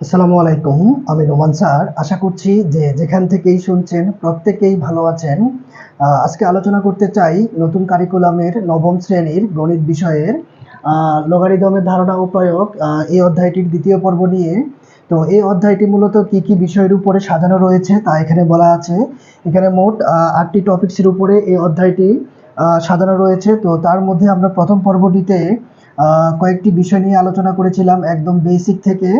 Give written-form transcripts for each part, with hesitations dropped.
আসসালামু আলাইকুম। আমি নোমান স্যার। আশা করছি যে যেখান থেকেই শুনছেন প্রত্যেকেই ভালো আছেন। আজকে আলোচনা করতে চাই নতুন কারিকুলামের নবম শ্রেণীর গণিত বিষয়ের লগারিদমের ধারণা ও প্রয়োগ এই অধ্যায়টির দ্বিতীয় পর্ব নিয়ে। তো এই অধ্যায়টি মূলত কি কি বিষয়ের উপরে সাজানো রয়েছে তা এখানে বলা আছে। এখানে মোট ৮টি টপিকসের উপরে এই অধ্যায়টি সাজানো রয়েছে। তো তার মধ্যে আমরা প্রথম পর্বটিতে কয়েকটি বিষয় নিয়ে আলোচনা করেছিলাম একদম বেসিক থেকে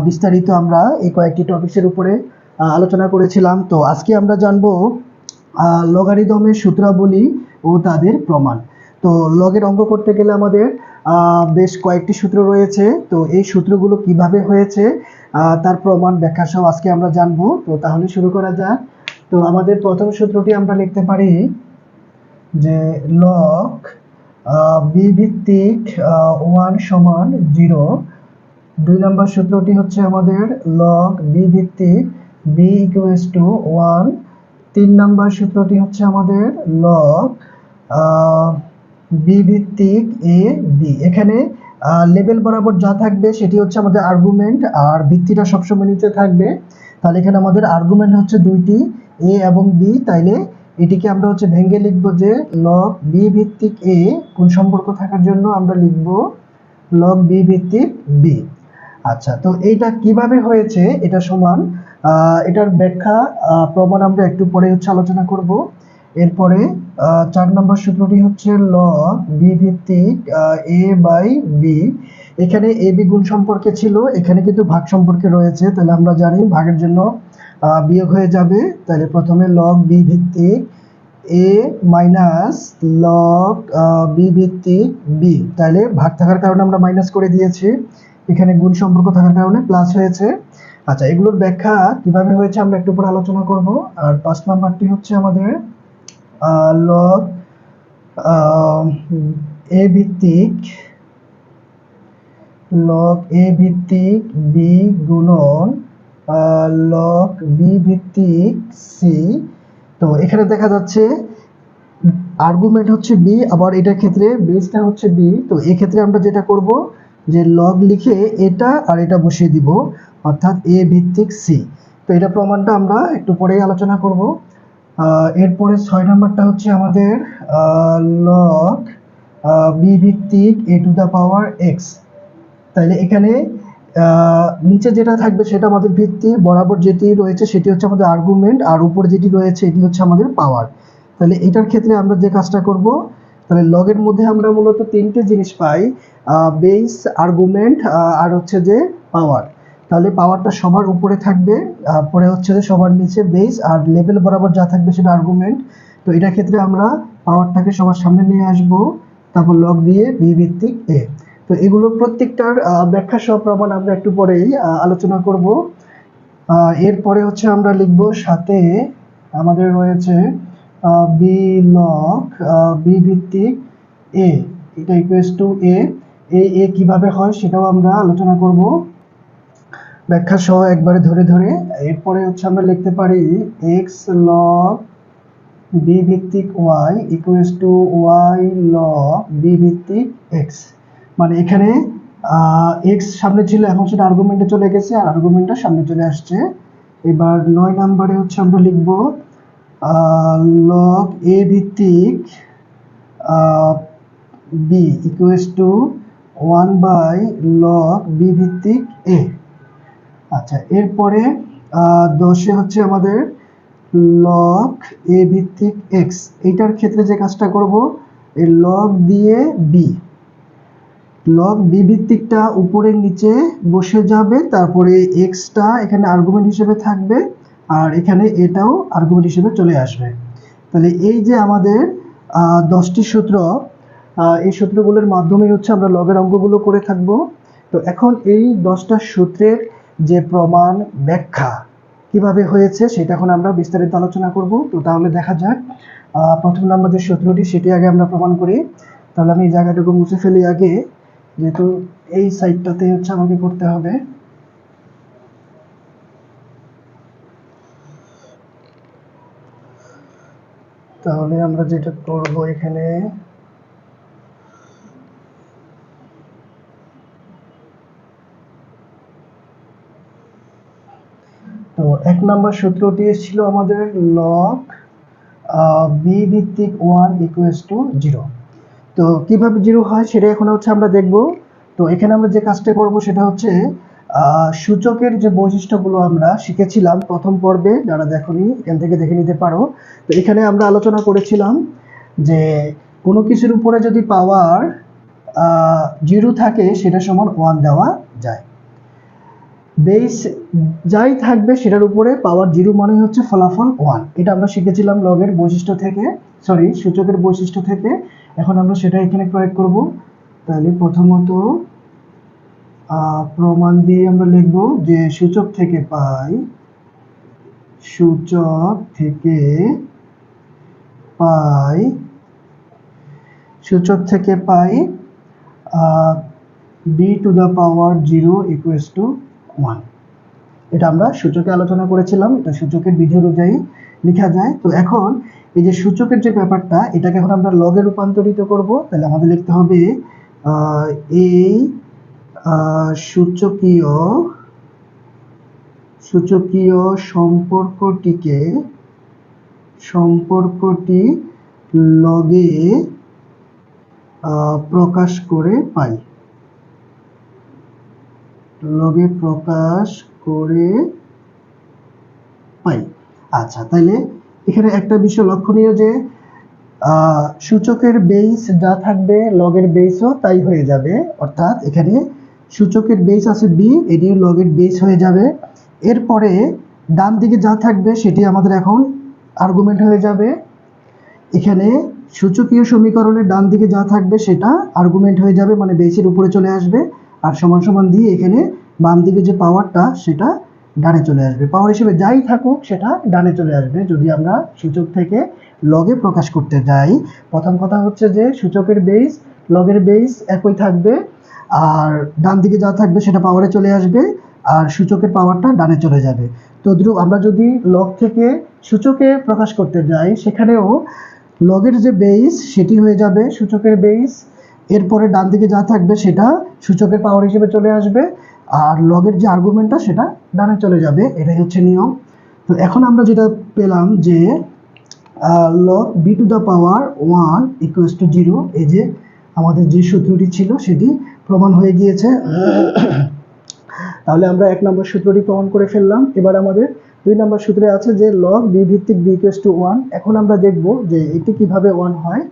বিস্তারিত আমরা এই কয়েকটি টপিকসের উপরে আলোচনা করেছিলাম। তো আজকে আমরা জানবো লগারিদমের সূত্রাবলী ও তাদের প্রমাণ। তো লগের অঙ্ক করতে গেলে আমাদের বেশ কয়েকটি সূত্র রয়েছে। তো এই সূত্রগুলো কিভাবে হয়েছে তার প্রমাণ ব্যাখ্যা সহ আজকে আমরা জানবো। তো তাহলে শুরু করা যাক। তো আমাদের প্রথম সূত্রটি আমরা লিখতে পারি যে লগ বি ভিত্তিক 1 সমান 0। ২ নম্বর সূত্রটি হচ্ছে আমাদের log b ভিত্তিক b equals to 1। ৩ নম্বর সূত্রটি হচ্ছে আমাদের log b ভিত্তিক a b। এখানে লেবেল বরাবর যা থাকবে সেটি হচ্ছে আমাদের আর্গুমেন্ট, আর ভিত্তিটা সবসময় নিচে থাকবে। তাহলে এখানে আমাদের আর্গুমেন্ট হচ্ছে দুইটি, a এবং b। তাইলে এটিকে আমরা হচ্ছে ভেঙে লিখব যে log b ভিত্তিক a কোন সম্পর্ক থাকার জন্য আমরা লিখব log b ভিত্তিক b। আচ্ছা, তো এইটা কিভাবে হয়েছে এটা সমান এটার ব্যাখ্যা প্রমাণ আমরা একটু পরে হচ্ছে আলোচনা করব। এরপরে ৪ নম্বর সূত্রটি হচ্ছে log b ভিত্তিক a বাই b। এখানে a b গুণ সম্পর্কে ছিল, এখানে কিন্তু ভাগ সম্পর্কে রয়েছে। তাহলে আমরা জানি ভাগের জন্য বিয়োগ হয়ে যাবে। তাহলে প্রথমে log b ভিত্তিক a মাইনাস log b ভিত্তিক b। তাহলে ভাগ থাকার কারণে আমরা মাইনাস করে দিয়েছি, এখানে গুণ সম্পর্ক থাকার কারণে প্লাস হয়েছে। আচ্ছা, এগুলোর ব্যাখ্যা কিভাবে হয়েছে আমরা একটু পরে আলোচনা করব। আর ৫ নাম্বারটি হচ্ছে আমাদের log a ভিত্তিক b গুণন log b ভিত্তিক c। তো এখানে দেখা যাচ্ছে আর্গুমেন্ট হচ্ছে b, আবার এটার ক্ষেত্রে বেসটা হচ্ছে b। তো এই ক্ষেত্রে আমরা যেটা করব যে লগ লিখে এটা আর এটা বসিয়ে দিব, অর্থাৎ a ভিত্তিক c। তো এটা প্রমাণটা আমরা একটু পরেই আলোচনা করব। এরপরে ৬ নাম্বারটা হচ্ছে আমাদের লগ b ভিত্তিক a to the power x। তাইলে এখানে নিচে যেটা থাকবে সেটা আমাদের ভিত্তি, বরাবর যেটি রয়েছে সেটি হচ্ছে আমাদের আর্গুমেন্ট, আর উপরে যেটি রয়েছে এটি হচ্ছে আমাদের পাওয়ার। তাহলে এটার ক্ষেত্রে আমরা যে কাজটা করব, তাহলে লগের মধ্যে আমরা মূলত তিনটে জিনিস পাই, বেস, আর্গুমেন্ট আর হচ্ছে যে পাওয়ার। তাহলে পাওয়ারটা সবার উপরে থাকবে, পরে হচ্ছে যে সবার নিচে বেস, আর লেভেল বরাবর যা থাকবে সেটা আর্গুমেন্ট। তো এটার ক্ষেত্রে আমরা পাওয়ারটাকে সবার সামনে নিয়ে আসব, তারপর লগ দিয়ে বি ভিত্তিক এ। তো এগুলো প্রত্যেকটার ব্যাখ্যা সহ প্রমাণ আমরা একটু পরেই আলোচনা করব। এরপরে হচ্ছে আমরা লিখব সাথে আমাদের রয়েছে বি লগ বি ভিত্তিক এ, এটা ইকুয়ালস টু এ। এ কিভাবে হয় সেটাও আমরা আলোচনা করব ব্যাখ্যা সহ একবারে ধরে ধরে। এরপরে হচ্ছে আমরা লিখতে পারি এক্স লগ বি ভিত্তিক Y equals to Y log B ভিত্তিক এক্স। মানে এখানে এক্স সামনে ছিল, এখন সেটা আর্গুমেন্টে চলে গেছে আর আর্গুমেন্টটা সামনে চলে আসছে। এবার ৯ নম্বরে হচ্ছে আমরা লিখব লগ এ ভিত্তিক B equals to 1 by log B ভিত্তিক এ। আচ্ছা, এরপরে ১০-এ হচ্ছে আমাদের লগ এ ভিত্তিক এক্স। এইটার ক্ষেত্রে যে কাজটা করব, এই লগ দিয়ে বি, লগ বি ভিত্তিকটা উপরের নিচে বসে যাবে, তারপরে এক্সটা এখানে আর্গুমেন্ট হিসেবে থাকবে, আর এখানে এটাও আর্গুমেন্ট হিসেবে চলে আসবে। তাহলে এই যে আমাদের 10টি সূত্র, এই সূত্রগুলোর মাধ্যমে হচ্ছে আমরা লগের অঙ্কগুলো করে থাকবো। তো এখন এই 10টা সূত্রের যে প্রমাণ ব্যাখ্যা কিভাবে হয়েছে সেটা এখন আমরা বিস্তারিত আলোচনা করব। তো তাহলে দেখা যাক, প্রথম নাম্বার যে সূত্রটি সেটি আগে আমরা প্রমাণ করি। তাহলে আমি এই জায়গাটুকু মুছে ফেলি আগে, যেহেতু এই সাইডটাতে হচ্ছে আমাকে করতে হবে। তাহলে আমরা যেটা করব, এখানে তো 1 নম্বর সূত্রটি ছিল আমাদের লগ বি ভিত্তিক 1 ইকুয়ালস টু 0। তো কিভাবে 0 হয় সেটা এখন হচ্ছে আমরা দেখব। তো এখানে আমরা যে কাজটা করব সেটা হচ্ছে সূচকের যে বৈশিষ্ট্যগুলো আমরা শিখেছিলাম প্রথম পর্বে, যারা দেখোনি এখান থেকে দেখে নিতে পারো। তো এখানে আমরা আলোচনা করেছিলাম যে কোনো কিছুর উপরে যদি পাওয়ার 0 থাকে সেটা সমান 1 দেওয়া যায়। বেস যাই থাকবে সেটার উপরে পাওয়ার 0 মানে হচ্ছে ফলাফল 1। এটা আমরা শিখেছিলাম লগের বৈশিষ্ট্য থেকে, সূচকের বৈশিষ্ট্য থেকে। এখন আমরা সেটা এখানে প্রয়োগ করব। তাহলে প্রথমত প্রমাণ দিয়ে আমরা লিখব যে সূচক থেকে পাই b two the power 0 equals to 1। এটা আমরা সূচকে আলোচনা করেছিলাম, এটা সূচকের বিধি অনুযায়ী লেখা যায়। তো এখন এই যে সূচকের যে ব্যাপারটা, এটাকে এখন আমরা লগে রূপান্তরিত করব। তাহলে আমাদের লিখতে হবে এই সূচকীয় সম্পর্কটি লগে প্রকাশ করে পাই। আচ্ছা, তাহলে এখানে একটা বিষয় লক্ষণীয় যে সূচকের বেস যা থাকবে লগের বেসও তাই হয়ে যাবে। অর্থাৎ এখানে সূচকের বেস আছে বি, এটি লগের বেস হয়ে যাবে। এরপরে ডান দিকে যা থাকবে সেটি আমাদের এখন আর্গুমেন্ট হয়ে যাবে। এখানে সূচকীয় সমীকরণের ডান দিকে যা থাকবে সেটা আর্গুমেন্ট হয়ে যাবে, মানে বেসের উপরে চলে আসবে। আর সমান সমান দিয়ে এখানে বাম দিকে যে পাওয়ারটা সেটা ডানে চলে আসবে। পাওয়ার হিসেবে যাই থাকুক সেটা ডানে চলে আসবে যদি আমরা সূচক থেকে লগে প্রকাশ করতে যাই। প্রথম কথা হচ্ছে যে সূচকের বেস লগের বেস একই থাকবে, আর ডান দিকে যা থাকবে সেটা পাওয়ারে চলে আসবে, আর সূচকের পাওয়ারটা ডানে চলে যাবে। তো আমরা যদি লগ থেকে সূচকে প্রকাশ করতে যাই, সেখানেও লগের যে বেস সেটি হয়ে যাবে সূচকের বেস। এরপরে ডান দিকে যা থাকবে সেটা সূচকের পাওয়ার হিসেবে চলে আসবে, আর লগের যে আর্গুমেন্টটা সেটা ডানে চলে যাবে। এটাই হচ্ছে নিয়ম। তো এখন আমরা যেটা পেলাম যে log b to the power 1 equals to 0, এই যে আমাদের যে সূত্রটি ছিল সেটি প্রমাণ হয়ে গিয়েছে। তাহলে আমরা 1 নম্বর সূত্রটি প্রমাণ করে ফেললাম। এবার আমাদের 2 নম্বর সূত্রে আছে যে log b ভিত্তিক b equals to 1। এখন আমরা দেখব যে এটি কিভাবে 1 হয়।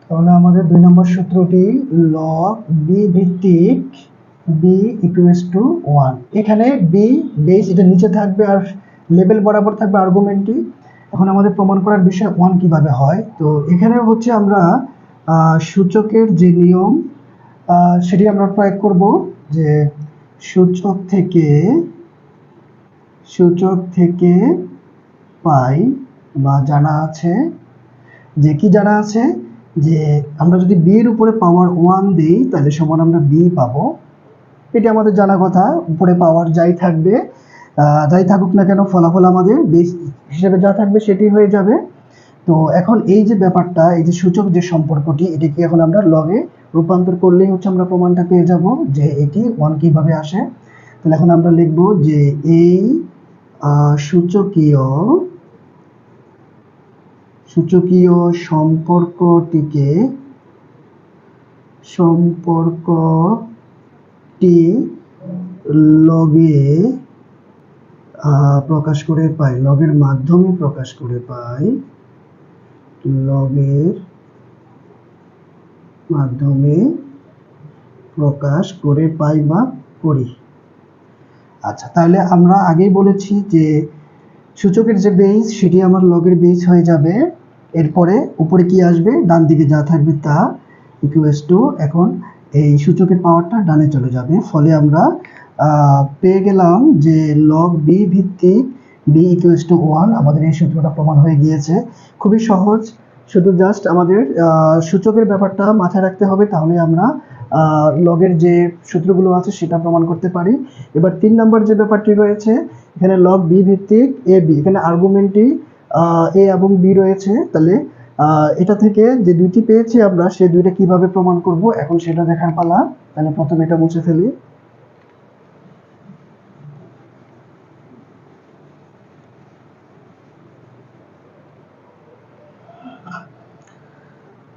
তাহলে আমাদের 2 নম্বর সূত্রটি log b ভিত্তিক b equals to 1। এখানে b বেস এটা নিচে থাকবে আর লেভেল বরাবর থাকবে আর্গুমেন্টটি। এখন আমাদের প্রমাণ করার বিষয় 1 কিভাবে হয়। তো এখানে হচ্ছে আমরা সূচকের যে নিয়ম সেটি আমরা প্রয়োগ করব যে সূচক থেকে পাই, বা জানা আছে যে কি জানা আছে যে আমরা যদি b এর উপরে পাওয়ার 1 দেই তাহলে সমান আমরা b পাবো। এটি আমাদের জানা কথা। উপরে পাওয়ার যাই থাকবে, যাই থাকুক না কেন, ফলাফল আমাদের বেস হিসেবে যা থাকবে সেটি হয়ে যাবে। তো এখন এই যে ব্যাপারটা, এই যে সূচক যে সম্পর্কটি, এটিকে এখন আমরা লগে রূপান্তর করলেই হচ্ছে আমরা প্রমাণটা পেয়ে যাব যে এটি 1 কিভাবে আসে। তাহলে এখন আমরা লিখব যে এই সূচকীয় সম্পর্কটি লগে প্রকাশ করে পাই, লগের মাধ্যমে প্রকাশ করে পাই, বা করি। আচ্ছা, তাহলে আমরা আগেই বলেছি যে সূচকের যে বেস সেটি আমার লগের বেস হয়ে যাবে। এরপরে উপরে কি আসবে, ডান দিকে যা থাকবে তা ইকুয়ালস টু, এখন এই সূচকের পাওয়ারটা ডানে চলে যাবে। ফলে আমরা পেয়ে গেলাম যে log b ভিত্তিক b ইকুয়ালস টু 1। আমাদের এই সূত্রটা প্রমাণ হয়ে গিয়েছে। খুবই সহজ, শুধু জাস্ট আমাদের সূচকের ব্যাপারটা মাথায় রাখতে হবে, তাহলে আমরা লগের যে সূত্রগুলো আছে সেটা প্রমাণ করতে পারি। এবার 3 নম্বর যে ব্যাপারটি রয়েছে, এখানে লগ বি ভিত্তিক এ বি, এখানে আর্গুমেন্টটি এ এবং বি রয়েছে। তাহলে এটা থেকে যে দুইটি পেয়েছি আমরা, সেই দুইটা কিভাবে প্রমাণ করব এখন সেটা দেখার পালা। তাহলে প্রথমে এটা মুছে ফেলি।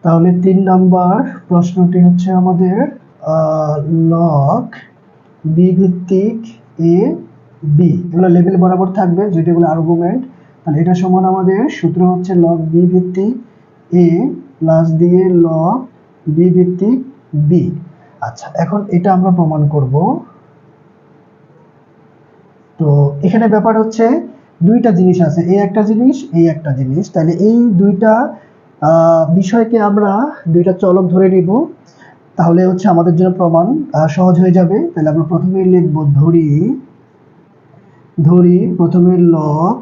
তাহলে 3 নাম্বার প্রশ্নটি হচ্ছে আমাদের লগ বি ভিত্তিক এ বি, এগুলো লেভেল বরাবর থাকবে যেগুলো আর্গুমেন্ট। তাহলে এটা সমান আমাদের সূত্র হচ্ছে লগ বি ভিত্তিক এ প্লাস দিয়ে লগ বি ভিত্তিক বি। আচ্ছা, এখন এটা আমরা প্রমাণ করব। তো এখানে ব্যাপার হচ্ছে দুইটা জিনিস আছে, এই একটা জিনিস, এই একটা জিনিস। তাহলে এই দুইটা বিষয়কে আমরা দুইটা চলক ধরে নিব, তাহলে হচ্ছে আমাদের জন্য প্রমাণ সহজ হয়ে যাবে। তাহলে আমরা প্রথমে লিখব ধরি প্রথমে লগ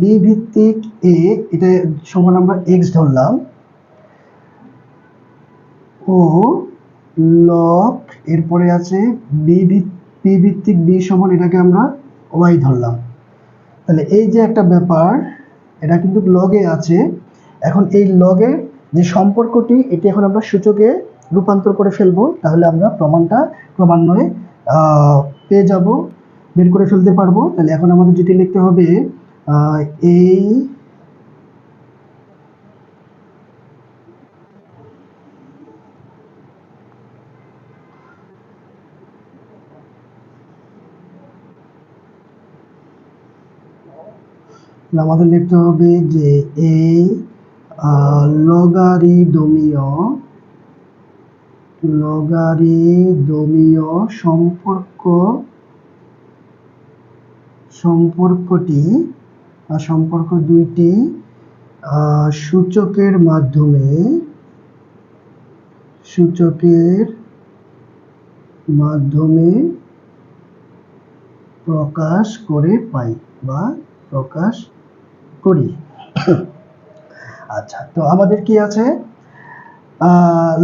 বি ভিত্তিক এ, এটা সমান আমরা এক্স ধরলাম, ও লগ এরপরে আছে বি ভিত্তিক বি সমান এটাকে আমরা ওয়াই ধরলাম। তাহলে এই যে একটা ব্যাপার, এটা কিন্তু লগে আছে। এখন এই লগের যে সম্পর্কটি, এটি এখন আমরা সূচকে রূপান্তর করে ফেলবো, তাহলে আমরা প্রমাণটা ক্রমান্বয়ে পেয়ে যাব, বের করে ফেলতে পারবো। তাহলে এখন আমাদের যেটি লিখতে হবে, এই আমাদের লিখতে হবে যে এই লগারিদমীয় সম্পর্ক দুইটি সূচকের মাধ্যমে প্রকাশ করে পাই বা প্রকাশ করি। আচ্ছা, তো আমাদের কি আছে,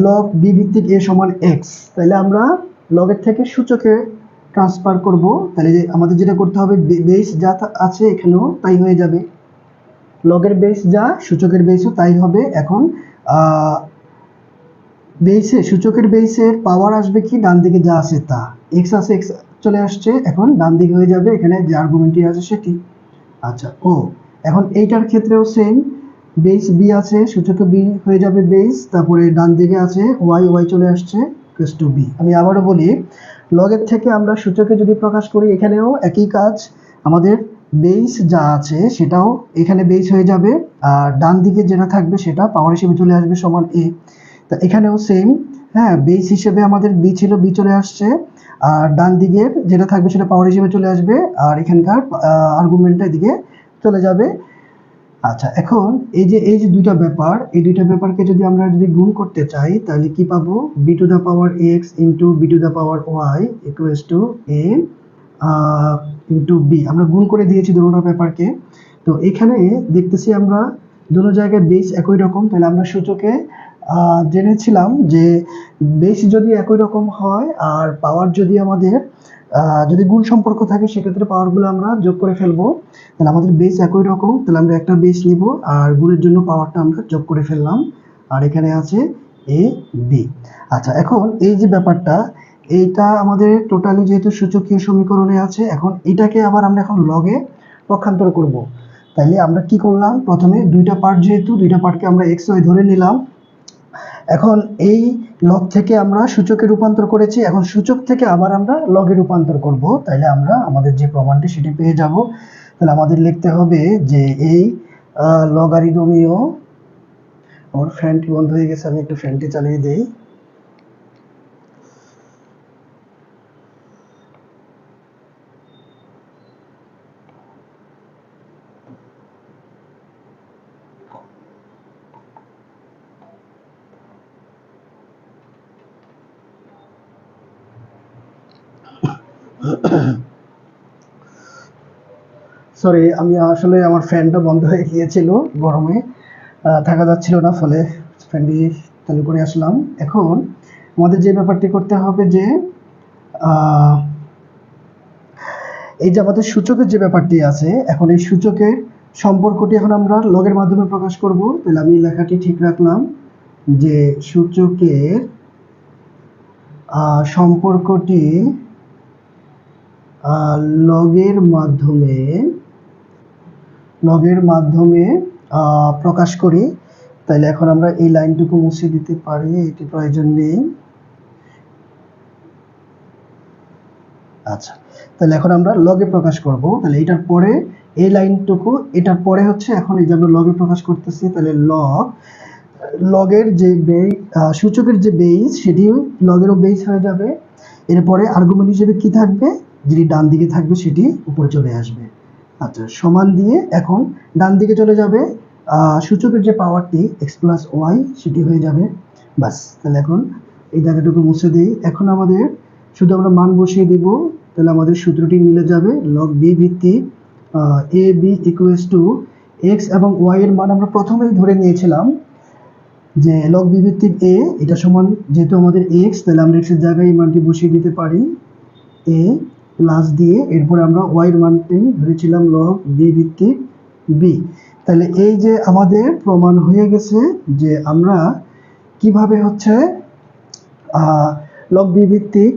লগ বি ভিত্তিক এ সমান এক্স। তাহলে আমরা লগের থেকে সূচকে ট্রান্সফার করব। তাহলে আমাদের যেটা করতে হবে, বেস যা আছে এখানেও তাই হয়ে যাবে, লগের বেস যা সূচকের বেসও তাই হবে। এখন সূচকের বেসের পাওয়ার আসবে কি, ডান দিকে যা আছে তা, এক্স আছে এক্স চলে আসছে, এখন ডান দিকে হয়ে যাবে এখানে যে আর্গুমেন্টটি আছে সেটি। আচ্ছা, ও এখন এইটার ক্ষেত্রেও সেম, বেস বি আছে, সূচকে বি হয়ে যাবে বেস, তারপরে ডান দিকে আছে ওয়াই চলে আসছে ইকুয়াল টু বি। আমি আবারও বলি, লগের থেকে আমরা সূচকে যদি প্রকাশ করি, এখানেও একই কাজ, আমাদের বেস যা আছে সেটাও এখানে বেস হয়ে যাবে, আর ডান দিকে যেটা থাকবে সেটা পাওয়ার হিসেবে চলে আসবে সমান এ। তা এখানেও সেম, হ্যাঁ, বেস হিসেবে আমাদের বি ছিল, বি চলে আসছে, আর ডান দিকের যেটা থাকবে সেটা পাওয়ার হিসেবে চলে আসবে, আর এখানকার আর্গুমেন্টটা এদিকে চলে যাবে। আচ্ছা, এখন এই যে দুইটা ব্যাপার, এই দুইটা ব্যাপারকে যদি আমরা গুণ করতে চাই, তাহলে কি পাবো, b to the power x into b to the power Y equals to a into b. আমরা গুণ করে দিয়েছি দুটো ব্যাপারকে। তো এখানে দেখতেছি আমরা দুটো জায়গায় বেস একই রকম, তাহলে আমরা সূচকে জেনেছিলাম যে বেস যদি একই রকম হয় আর পাওয়ার যদি আমাদের যদি গুণ সম্পর্ক থাকে, সেক্ষেত্রে পাওয়ারগুলো আমরা যোগ করে ফেলবো। তাহলে আমাদের বেস একই রকম, তাহলে আমরা একটা বেস নিব আর গুণের জন্য পাওয়ারটা আমরা যোগ করে ফেললাম, আর এখানে আছে এ বি। আচ্ছা, এখন এই যে ব্যাপারটা, এইটা আমাদের টোটালি যেহেতু সূচকীয় সমীকরণে আছে, এখন এটাকে আবার আমরা এখন লগে পক্ষান্তর করব। তাইলে আমরা কি করলাম, প্রথমে দুইটা পার্ট, যেহেতু দুইটা পার্টকে আমরা এক্স ওয়াই ধরে নিলাম, এখন এই লগ থেকে আমরা সূচকে রূপান্তর করেছি, এখন সূচক থেকে আবার আমরা লগে রূপান্তর করব, তাইলে আমরা আমাদের যে প্রমাণটি সেটি পেয়ে যাব। তাহলে আমাদের লিখতে হবে যে এই লগারিদমীয়, আমার ফ্যানটি বন্ধ হয়ে গেছে, আমি একটু ফ্যানটি চালিয়ে দেই। সরি, আমি আসলে আমার ফ্যানটা বন্ধ হয়ে গিয়েছিল, গরমে থাকা যাচ্ছিল না, ফলে ফ্যানটি চালু করে আসলাম। এখন আমাদের যে ব্যাপারটি করতে হবে যে এই যে আমাদের সূচকের যে ব্যাপারটি আছে, এখন এই সূচকের সম্পর্কটি এখন আমরা লগের মাধ্যমে প্রকাশ করব। তাহলে আমি লেখাটি ঠিক রাখলাম যে সূচকের সম্পর্কটি লগের মাধ্যমে প্রকাশ করি। তাহলে এখন আমরা এই লাইনটুকু মুছে দিতে পারি, এটি প্রয়োজন নেই। আচ্ছা, তাহলে এখন আমরা লগে প্রকাশ করব। তাহলে এটার পরে এই লাইনটুকু, এটার পরে হচ্ছে এখন এই যে আমরা লগে প্রকাশ করতেছি। তাহলে লগের যে সূচকের যে বেস, সেটি লগেরও বেস হয়ে যাবে। এরপরে আর্গুমেন্ট হিসেবে কি থাকবে, যেটি ডান দিকে থাকবে সেটি উপরে চলে আসবে। আচ্ছা, সমান দিয়ে এখন ডান দিকে চলে যাবে সূচকের যে পাওয়ারটি x প্লাস ওয়াই, সেটি হয়ে যাবে। বাস, তাহলে এখন এই জায়গাটুকু মুছে দিই। এখন আমাদের শুধু আমরা মান বসিয়ে দিব। তাহলে আমাদের সূত্রটি মিলে যাবে। লগ বি ভিত্তিক A B equals to x এবং ওয়াই এর মান আমরা প্রথমেই ধরে নিয়েছিলাম যে লগ বি ভিত্তিক এ, এটা সমান যেহেতু আমাদের এক্স, তাহলে আমরা এক্স এর জায়গায় এই মানটি বসিয়ে দিতে পারি এ প্লাস দিয়ে, এরপরে আমরা ওয়াই এর মানটি ধরেছিলাম লগ বি ভিত্তিক বি। তাহলে এই যে আমাদের প্রমাণ হয়ে গেছে যে আমরা কিভাবে হচ্ছে লগ বি ভিত্তিক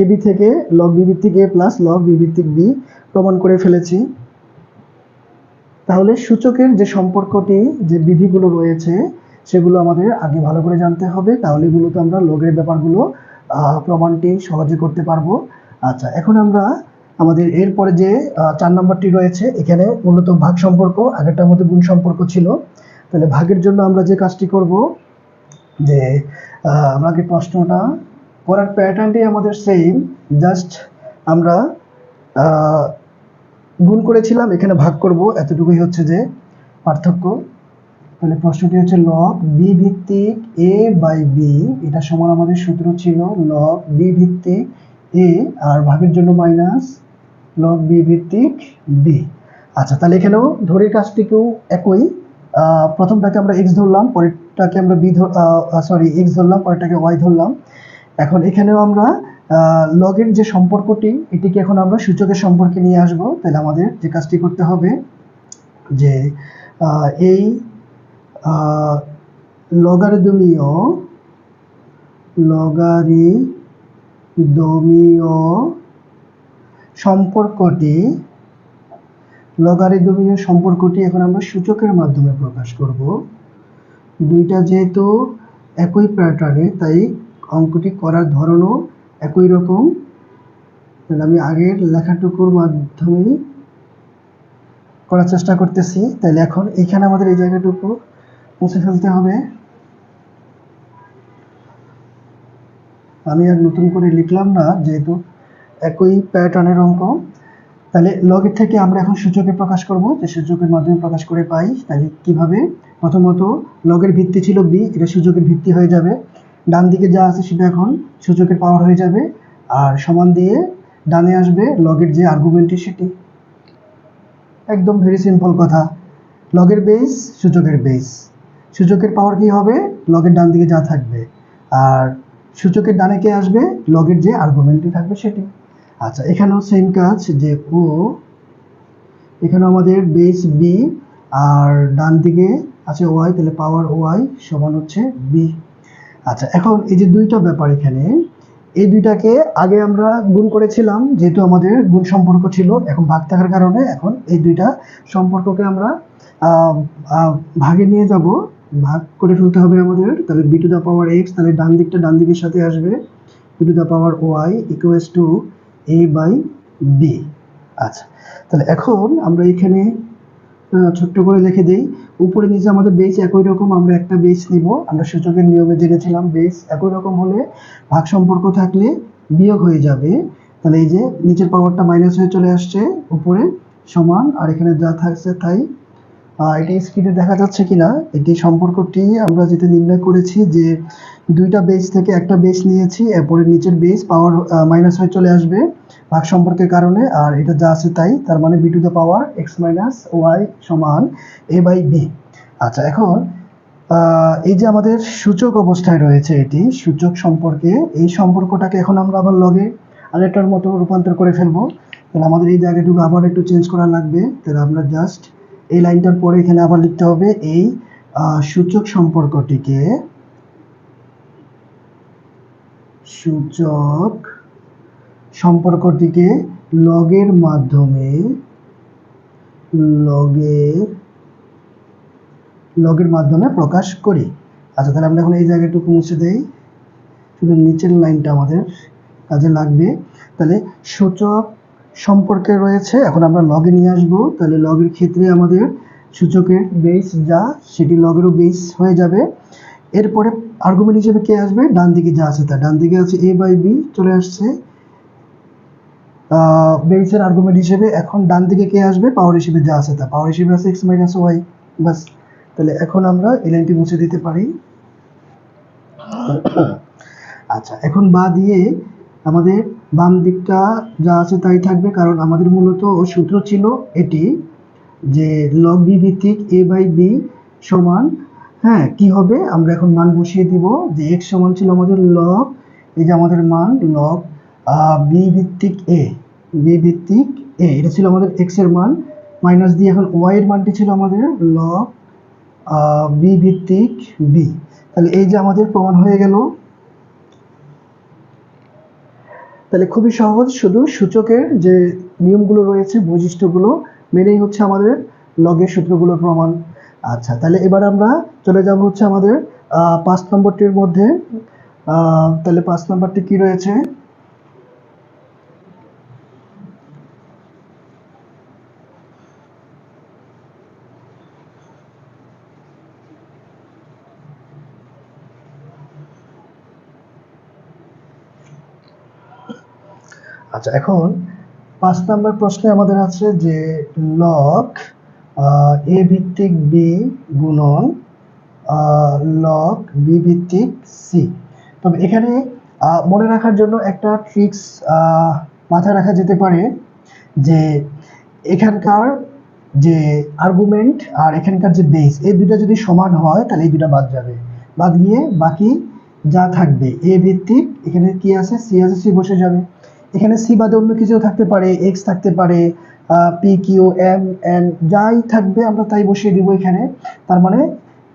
এ বি থেকে লগ বি ভিত্তিক এ প্লাস লগ বি ভিত্তিক বি প্রমাণ করে ফেলেছি। তাহলে সূচকের যে সম্পর্কটি, যে বিধিগুলো রয়েছে, সেগুলো আমাদের আগে ভালো করে জানতে হবে। তাহলে মূলত আমরা লগের ব্যাপারগুলো প্রমাণটি সহজে করতে পারবো। আচ্ছা, এখন আমরা আমাদের এরপরে যে 4 নম্বরটি রয়েছে, এখানে মূলত ভাগ সম্পর্ক, আগেরটার মধ্যে গুণ সম্পর্ক ছিল। তাহলে ভাগের জন্য আমরা যে কাজটি করব যে আমাকে প্রশ্নটা করার প্যাটার্নটি আমাদের সেম, জাস্ট আমরা গুণ করেছিলাম, এখানে ভাগ করব, এতটুকুই হচ্ছে যে পার্থক্য। তাহলে প্রশ্নটি হচ্ছে লগ বি ভিত্তিক এ বাই বি, এটা সমান আমাদের সূত্র ছিল লগ বি ভিত্তিক এ, আর ভাগের জন্য মাইনাস লগ বি ভিত্তিক বি। আচ্ছা, তাহলে এখানেও ধরে কাজটিকেও একই। প্রথমটাকে আমরা এক্স ধরলাম, পরেরটাকে আমরা এক্স ধরলাম, পরেরটাকে ওয়াই ধরলাম। এখন এখানেও আমরা লগের যে সম্পর্কটি, এটিকে এখন আমরা সূচকের সম্পর্কে নিয়ে আসব। তাহলে আমাদের যে কাজটি করতে হবে যে এই লগারিদমীয় সম্পর্কটি এখন আমরা সূচকের মাধ্যমে প্রকাশ করব। দুইটা যেহেতু একই প্যাটার্নে, তাই অঙ্কটি করার ধরনও একই রকম। তাহলে আমি আগের লেখাটুকুর মাধ্যমে করার চেষ্টা করতেছি। তাহলে এখন এখানে আমাদের এই জায়গাটুকু মুছে ফেলতে হবে। আমি আর নতুন করে লিখলাম না, যেহেতু একই প্যাটার্নের অঙ্ক। তাহলে লগের থেকে আমরা এখন সূচকে প্রকাশ করব, যে সূচকের মাধ্যমে প্রকাশ করে পাই। তাহলে কিভাবে, প্রথমত লগের ভিত্তি ছিল বি, এটা সূচকের ভিত্তি হয়ে যাবে। ডান দিকে যা আছে সেটা এখন সূচকের পাওয়ার হয়ে যাবে, আর সমান দিয়ে ডানে আসবে লগের যে আর্গুমেন্টটি, সেটি। একদম ভেরি সিম্পল কথা। লগের বেস সূচকের বেস, সূচকের পাওয়ার কি হবে, লগের ডান দিকে যা থাকবে, আর সূচকের ডানে কে আসবে, লগের যে আর্গুমেন্টটি থাকবে সেটি। আচ্ছা, এখানেও সেম কাজ, যে ও এখানে আমাদের বেস বি আর ডান দিকে আছে ওয়াই, তাহলে পাওয়ার ওয়াই সমান হচ্ছে বি। আচ্ছা, এখন এই যে দুইটা ব্যাপার, এখানে এই দুইটাকে আগে আমরা গুণ করেছিলাম, যেহেতু আমাদের গুণ সম্পর্ক ছিল। এখন ভাগ থাকার কারণে এখন এই দুইটা সম্পর্ককে আমরা ভাগে নিয়ে যাব, ভাগ করে ফেলতে হবে আমাদের। তাহলে B to the power X, তাহলে ডান দিকটা ডান দিকের সাথে আসবে, B to the power Y equals to A by B. আচ্ছা, তাহলে এখন আমরা এখানে ছোট্ট করে লিখে দিই। উপরে নিচে আমাদের বেস একই রকম, আমরা একটা বেস নিব। আমরা সূচকের নিয়মে জেনেছিলাম বেস একই রকম হলে ভাগ সম্পর্ক থাকলে বিয়োগ হয়ে যাবে। তাহলে এই যে নিচের পাওয়ারটা মাইনাস হয়ে চলে আসছে, উপরে সমান, আর এখানে যা থাকছে তাই। এটি স্ক্রিনে দেখা যাচ্ছে কিনা, এটি সম্পর্কটি আমরা যেটা নির্ণয় করেছি যে দুইটা বেস থেকে একটা বেস নিয়েছি, এরপরে নিচের বেস পাওয়ার মাইনাস হয়ে চলে আসবে ভাগ সম্পর্কের কারণে, আর এটা যা আছে তাই। তার মানে B to the power X minus Y সমান এ বাই বি। আচ্ছা, এখন এই যে আমাদের সূচক অবস্থায় রয়েছে, এটি সূচক সম্পর্কে, এই সম্পর্কটাকে এখন আমরা আবার লগে আরেকটার মতো রূপান্তর করে ফেলবো। তাহলে আমাদের এই জায়গাটুকু আবার একটু চেঞ্জ করা লাগবে। তাহলে আমরা জাস্ট এই লাইনটার পরে এখানে আবার লিখতে হবে এই সূচক সম্পর্কটিকে, সূচক সম্পর্কটিকে লগের মাধ্যমে লগের মাধ্যমে প্রকাশ করি। আচ্ছা, তাহলে আমরা এখন এই জায়গাটুকু মুছে দেই, শুধু নিচের লাইনটা আমাদের কাজে লাগবে। তাহলে সূচক সম্পর্কে রয়েছে, এখন আমরা লগে নিয়ে আসবো। তাহলে লগের ক্ষেত্রে আমাদের সূচকের বেস যা, সেটি লগেরও বেস হয়ে যাবে। এরপরে আর্গুমেন্ট হিসেবে কে আসবে? ডান দিকে যা আছে তা। ডান দিকে আছে a/b চলে আসছে বেসের আর্গুমেন্ট হিসেবে। এখন ডান দিকে কে আসবে? পাওয়ার হিসেবে যা আছে তা। পাওয়ার হিসেবে আছে x - y, বাস। তাহলে এখন আমরা এই লাইনটি মুছে দিতে পারি। আচ্ছা, এখন বা দিয়ে আমাদের বাম দিকটা যা আছে তাই থাকবে, কারণ আমাদের মূলত সূত্র ছিল এটি যে লগ b ভিত্তিক a/b সমান, হ্যাঁ, কি হবে? আমরা এখন মান বসিয়ে দিব যে x সমান ছিল আমাদের লগ, এই যে আমাদের মান লগ b ভিত্তিক a, এটা ছিল আমাদের x এর মান, মাইনাস দিয়ে এখন y এর মানটি ছিল আমাদের লগ b ভিত্তিক b। তাহলে এই যে আমাদের প্রমাণ হয়ে গেল। তাহলে খুবই সহজ, শুধু সূচকের যে নিয়মগুলো রয়েছে, বৈশিষ্ট্যগুলো মেনেই হচ্ছে আমাদের লগের সূত্রগুলোর প্রমাণ। আচ্ছা, তাহলে এবার আমরা চলে যাব হচ্ছে আমাদের 5 নম্বরটির মধ্যে। তাহলে 5 নম্বরটি কি রয়েছে? আচ্ছা, এখন 5 নম্বর প্রশ্নে আমাদের আছে যে লগ a ভিত্তিক b গুণন লগ b ভিত্তিক c। তবে এখানে মনে রাখার জন্য একটা ট্রিক্স মাথায় রাখা যেতে পারে যে এখানকার যে আর্গুমেন্ট আর এখানকার যে বেস, এই দুটো যদি সমান হয় তাহলে এই দুটো বাদ যাবে। বাদ গিয়ে বাকি যা থাকবে a ভিত্তিক, এখানে কি আছে? c আছে, c বসে যাবে। এখানে c বাদে অন্য কিছু থাকতে পারে, x থাকতে পারে, p q m n যাই থাকবে আমরা তাই বসিয়ে দিব এখানে। তার মানে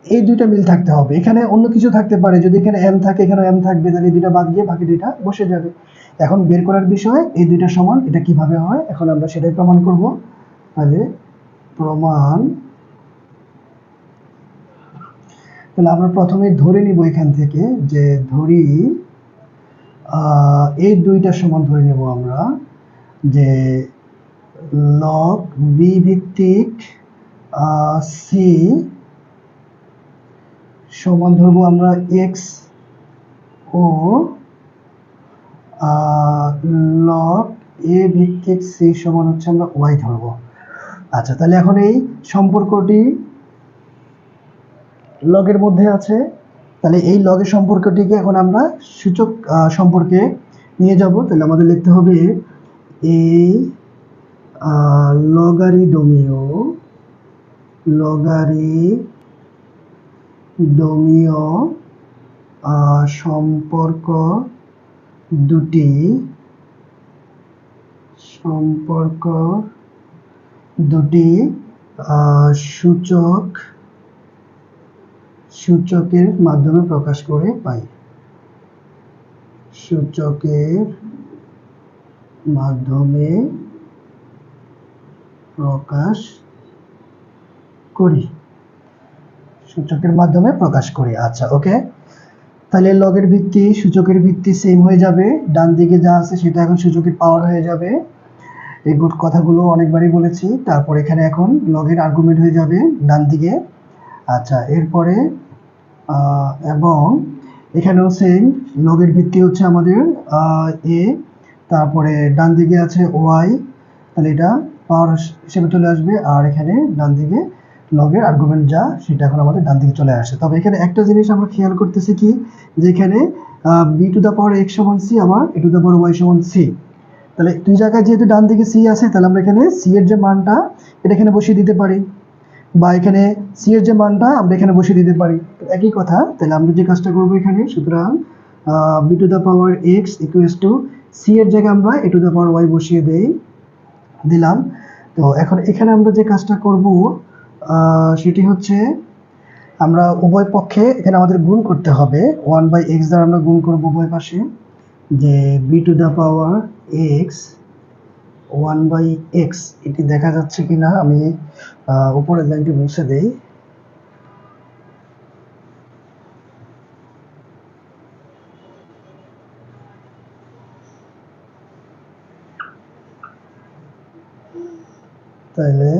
এই দুইটা মিল থাকতে হবে। এখানে অন্য কিছু থাকতে পারে, যদি এখানে m থাকে এখানে m থাকবে, তাহলে দুইটা বাদ গিয়ে বাকি দুইটা বসে যাবে। এখন বের করার বিষয় এই দুইটা সমান, এটা কিভাবে হয় এখন আমরা সেটাই প্রমাণ করব। তাহলে প্রমাণ, তাহলে আমরা প্রথমে ধরে নিব এখান থেকে যে ধরি এই দুইটা সমান ধরে নেব আমরা যে লগ b ভিত্তিক c সমান ধরবো আমরা x ও লগ a ভিত্তিক c সমান হচ্ছে আমরা y ধরবো। আচ্ছা, তাহলে এখন এই সম্পর্কটি লগের মধ্যে আছে। তাহলে এই লগের সম্পর্কটিকে এখন আমরা সূচক সম্পর্কে নিয়ে যাব। তাহলে আমাদের লিখতে হবে এই লগারিদমীয় সম্পর্ক দুটি সূচকের মাধ্যমে প্রকাশ করে পাই। সূচকের মাধ্যমে প্রকাশ করি। আচ্ছা, ওকে। তাহলে লগের ভিত্তি সূচকের ভিত্তি সেম হয়ে যাবে, ডান দিকে যা আছে সেটা এখন সূচকের পাওয়ার হয়ে যাবে। এই কথাগুলো অনেকবারই বলেছি। তারপর এখানে এখন লগের আর্গুমেন্ট হয়ে যাবে ডান দিকে। আচ্ছা, এরপরে এবং এখানেও সেম, লগের ভিত্তি হচ্ছে আমাদের a, তারপরে ডান দিকে আছে y, তাহলে এটা পাওয়ার হিসেবে চলে আসবে। আর এখানে ডান দিকে লগের আর্গুমেন্ট যা, সেটা এখন আমাদের ডান দিকে চলে আসে। তবে এখানে একটা জিনিস আমরা খেয়াল করতেছি কি, যে এখানে b to the power x সমান c, আবার a to the power y সমান c। তাহলে দুই জায়গায় যেহেতু ডান দিকে c আছে, তাহলে আমরা এখানে c এর যে মানটা এটা এখানে বসিয়ে দিতে পারি। বা এখানে সি এর যে মানটা আমরা এখানে বসিয়ে দিতে পারি, একই কথা। তাহলে আমরা যে কাজটা করবো এখানে, সুতরাং B to the power X equals to C এর জায়গায় আমরা A to the power Y বসিয়ে দিলাম। তো এখন এখানে আমরা যে কাজটা করব সেটি হচ্ছে আমরা উভয় পক্ষে এখানে আমাদের গুণ করতে হবে, 1/x দ্বারা আমরা গুণ করব উভয় পাশে, যে B to the power X 1/x, এটি দেখা যাচ্ছে কিনা আমি উপরের লাইনটি মুছে দেই। তাহলে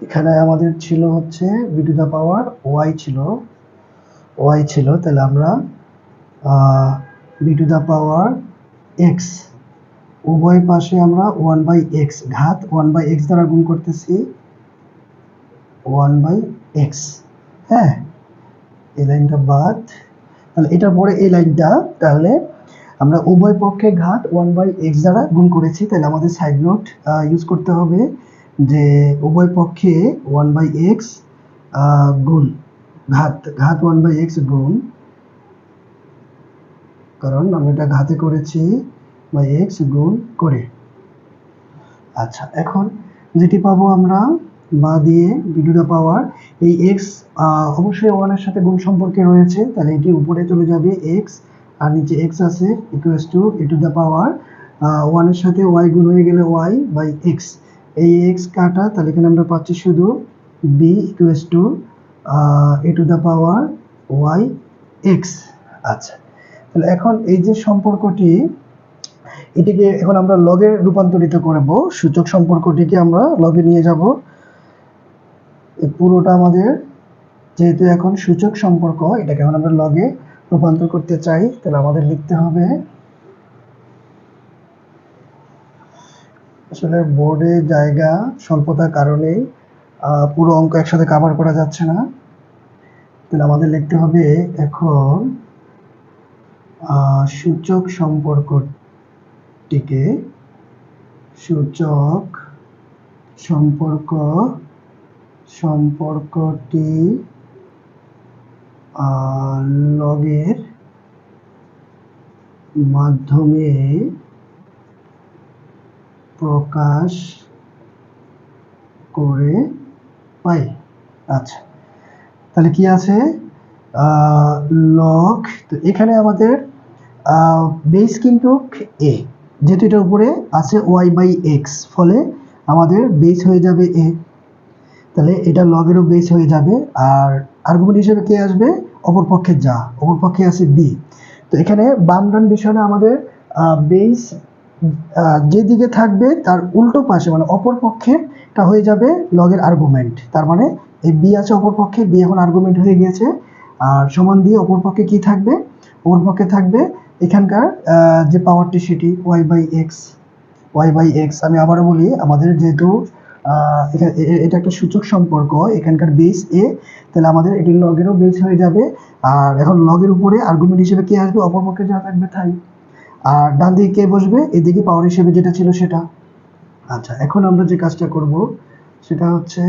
এখানে আমাদের ছিল হচ্ছে B to the power Y ছিল, তাহলে আমরা B to the power X উভয় পাশে আমরা 1/x ঘাত 1/x দ্বারা গুণ করতেছি, 1/x। হ্যাঁ, এই লাইনটা বাদ, তাহলে এটার পরে এই লাইনটা, তাহলে আমরা উভয় পক্ষে ঘাত 1/x দ্বারা গুণ করেছি, তাহলে আমাদের সাইড নোট ইউজ করতে হবে যে উভয় পক্ষে 1/x গুণ ঘাত 1/x গুণ, কারণ আমরা এটা ঘাতে করেছি বাই এক্স গুণ করে। আচ্ছা, এখন যেটি পাবো আমরা বা দিয়ে বি টু দ্য পাওয়ার এই এক্স অবশ্যই ওয়ানের সাথে গুণ সম্পর্কে রয়েছে, তাহলে এটি উপরে চলে যাবে এক্স আর নিচে এক্স আছে equals to A to the power ওয়ানের সাথে ওয়াই গুণ হয়ে গেলে ওয়াই বাই এক্স, এই এক্স কাটা, তাহলে এখানে আমরা পাচ্ছি শুধু B equals to A to the power Y X. আচ্ছা, তাহলে এখন এই যে সম্পর্কটি, এটিকে এখন আমরা লগে রূপান্তরিত করব, সূচক সম্পর্কটিকে আমরা লগে নিয়ে যাব। এই পুরোটা আমাদের যেহেতু এখন সূচক সম্পর্ক, এটাকে এখন আমরা লগে রূপান্তর করতে চাই, তাহলে আমাদের লিখতে হবে, আসলে বোর্ডে জায়গা স্বল্পতার কারণে পুরো অঙ্ক একসাথে কভার করা যাচ্ছে না, তাহলে আমাদের লিখতে হবে এখন সূচক সম্পর্কটিকে, সম্পর্কটি লগের মাধ্যমে প্রকাশ করে পাই। আচ্ছা, তাহলে কি আছে লগ, তো এখানে আমাদের বেস কিন্তু এ, যেহেতু এটার উপরে আছে ওয়াই বাই এক্স, ফলে আমাদের বেস হয়ে যাবে এ, তাহলে এটা লগেরও বেস হয়ে যাবে। আর আর্গুমেন্ট হিসেবে কে আসবে, অপর পক্ষে যা, অপর পক্ষে আছে বি। তো এখানে বাম ডান বিষয়ে আমাদের বেস যেদিকে থাকবে তার উল্টো পাশে মানে অপর পক্ষেটা হয়ে যাবে লগের আর্গুমেন্ট, তার মানে এই বি আছে অপর পক্ষে, বি এখন আর্গুমেন্ট হয়ে গিয়েছে, আর সমান দিয়ে অপর পক্ষে কি থাকবে, অপর পক্ষে থাকবে এখানকার যে পাওয়ারটি সেটি ওয়াই বাই এক্স। আমি আবারও বলি, আমাদের যেহেতু এটা একটা সূচক সম্পর্ক, এখানকার বেস এ, তাহলে আমাদের এটি লগেরও বেস হয়ে যাবে। আর এখন লগের উপরে আর্গুমেন্ট হিসেবে কে আসবে, অপর পক্ষে যা থাকবে তাই, আর ডান দিকে কে বসবে, এদিকে পাওয়ার হিসেবে যেটা ছিল সেটা। আচ্ছা, এখন আমরা যে কাজটা করব সেটা হচ্ছে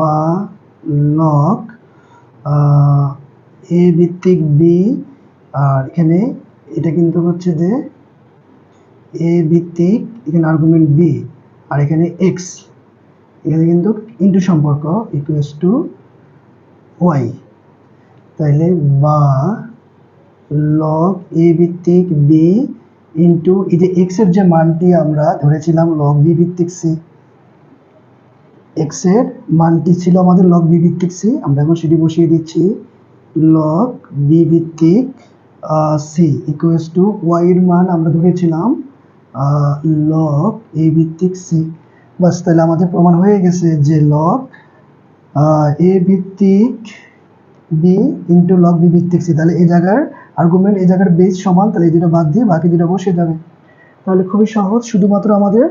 বা লগ এ ভিত্তিক বি, আর এখানে এটা কিন্তু হচ্ছে যে এ ভিত্তিক, এখানে আর্গুমেন্ট বি আর এখানে এক্স, এখানে কিন্তু ইনটু সম্পর্ক ইকুয়ালস টু ওয়াই, তাইলে বা লগ এ ভিত্তিক বি ইন্টু এই যে এক্স এর যে মানটি আমরা ধরেছিলাম লগ বি ভিত্তিক সি, এক্স এর মানটি ছিল আমাদের লগ বি ভিত্তিক সি, আমরা এখন সেটি বসিয়ে দিচ্ছি, লগ বি ভিত্তিক সি ইকুয়ালস টু ওয়াই এর মান আমরা ধরেছিলাম লগ এ ভিত্তিক সি। বাস, তাহলে আমাদের প্রমাণ হয়ে গেছে যে লগ এ ভিত্তিক বি ইন্টু লগ বি ভিত্তিক সি, তাহলে এই জায়গার আর্গুমেন্ট এই জায়গার বেস সমান, তাহলে এই দুটো বাদ দিয়ে বাকি দুটো বসে যাবে। তাহলে খুবই সহজ, শুধুমাত্র আমাদের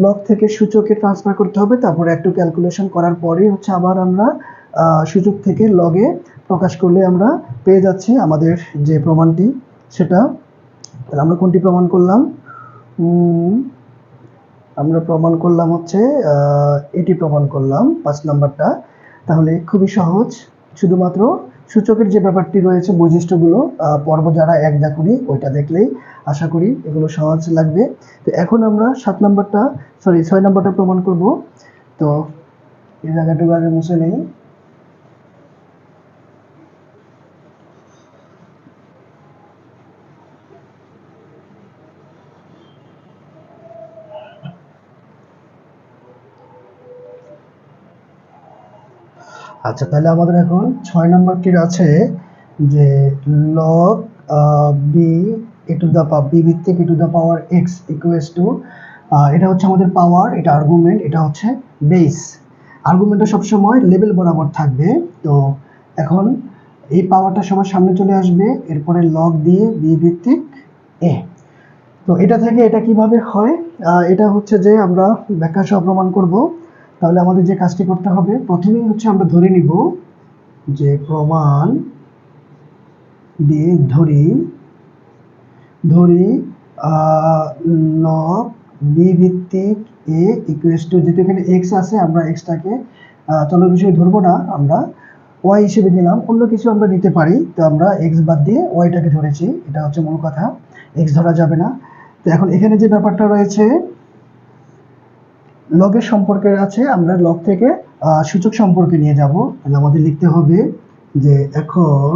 লগ থেকে সূচকে ট্রান্সফার করতে হবে, তারপরে একটু ক্যালকুলেশন করার পরে হচ্ছে আবার আমরা সূচক থেকে লগে প্রকাশ করলে আমরা পেয়ে যাচ্ছি আমাদের যে প্রমাণটি সেটা। তাহলে আমরা কোনটি প্রমাণ করলাম, আমরা প্রমাণ করলাম হচ্ছে এটি প্রমাণ করলাম 5 নাম্বারটা। তাহলে খুবই সহজ, শুধুমাত্র সূচকের যে ব্যাপারটি রয়েছে বৈশিষ্ট্যগুলো পর্ব যারা 1 দেখুনি ওইটা দেখলেই আশা করি এগুলো সহজ লাগবে। তো এখন আমরা 7 নাম্বারটা 6 নাম্বারটা প্রমাণ করব। তো এই জায়গাটুকু আগে মুছে নেই। আচ্ছা, তাহলে আমাদের এখন 6 নাম্বারটির আছে যে log b a to the power b ভিত্তিক a to the power x equals to এটা হচ্ছে আমাদের পাওয়ার, এটা আর্গুমেন্ট, এটা হচ্ছে বেস। আর্গুমেন্টটা সবসময় লেভেল বরাবর থাকবে। তো এখন এই পাওয়ারটা সবার সামনে চলে আসবে, এরপরে log দিয়ে b ভিত্তিক a। তো এটা থেকে এটা কিভাবে হয়, এটা হচ্ছে যে আমরা ব্যাখ্যা সহ প্রমাণ করব। তাহলে আমাদের যে কাজটি করতে হবে, প্রথমেই হচ্ছে আমরা ধরে নিব যে প্রমাণ দিয়ে ধরি log b ভিত্তিক a ইকুয়ালস টু, যেহেতু এখানে x আছে আমরা xটাকে চলক হিসেবে ধরবো না, আমরা y হিসেবে নিলাম। অন্য কিছু আমরা নিতে পারি, তো আমরা x বাদ দিয়ে yটাকে ধরেছি, এটা হচ্ছে মূল কথা, x ধরা যাবে না। তো এখন এখানে যে ব্যাপারটা রয়েছে লগের সম্পর্কের আছে, আমরা লগ থেকে সূচক সম্পর্কে নিয়ে যাব। তাহলে আমাদের লিখতে হবে যে এখন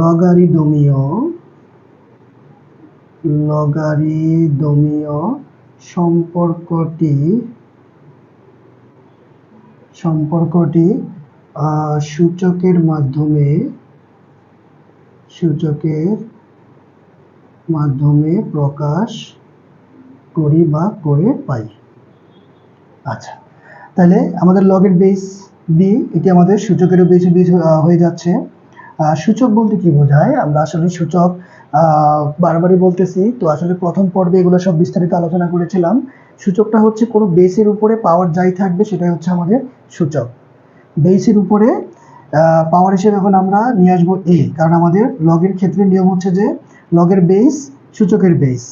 লগারিদমীয় সম্পর্কটি সূচকের মাধ্যমে প্রকাশ করি বা করে পাই। আচ্ছা, তাহলে আমাদের লগের বেস বি, এটি আমাদের সূচকেরও বেস হয়ে যাচ্ছে। সূচক বলতে কি বোঝায়, আমরা আসলে সূচক বারবারই বলতেছি, তো আসলে প্রথম পর্বে এগুলো সব বিস্তারিত আলোচনা করেছিলাম। সূচকটা হচ্ছে কোনো বেসের উপরে পাওয়ার যাই থাকবে সেটাই হচ্ছে আমাদের সূচক। বেসের উপরে পাওয়ার হিসেবে এখন আমরা নিয়ে আসবো এ, কারণ আমাদের লগের ক্ষেত্রে নিয়ম হচ্ছে যে লগের বেস সূচকের বেস,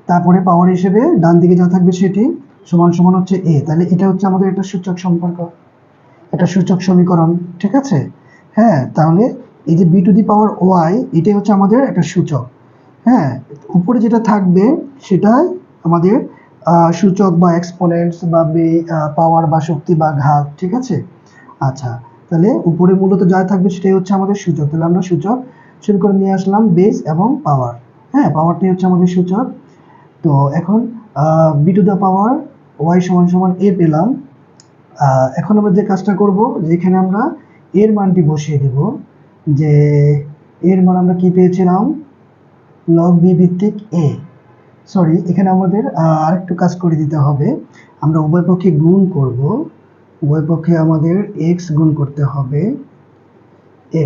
তারপরে পাওয়ার হিসেবে ডান দিকে যা থাকবে সেটি সমান সমান হচ্ছে এ। তাহলে এটা হচ্ছে আমাদের একটা সূচক সম্পর্ক, একটা সূচক সমীকরণ, ঠিক আছে? হ্যাঁ, তাহলে এই যে B to the power Y, এটাই হচ্ছে আমাদের একটা সূচক। হ্যাঁ, উপরে যেটা থাকবে সেটাই আমাদের সূচক বা এক্সপোনেন্টস বা পাওয়ার বা শক্তি বা ঘাত, ঠিক আছে? আচ্ছা, তাহলে উপরে মূলত যা থাকবে সেটাই হচ্ছে আমাদের সূচক। তাহলে আমরা সূচক শুরু করে নিয়ে আসলাম বেস এবং পাওয়ার। হ্যাঁ, পাওয়ারটাই হচ্ছে আমাদের সূচক। তো এখন B to the power Y সমান সমান এ পেলাম। এখন আমরা যে কাজটা করব, যে এখানে আমরা এর মানটি বসিয়ে দেব, যে এর মান আমরা কি পেয়েছিলাম, log b ভিত্তিক a। সরি, এখানে আমাদের আরেকটু কাজ করে দিতে হবে, আমরা উভয় পক্ষে গুণ করব, উভয় পক্ষে আমাদের x গুণ করতে হবে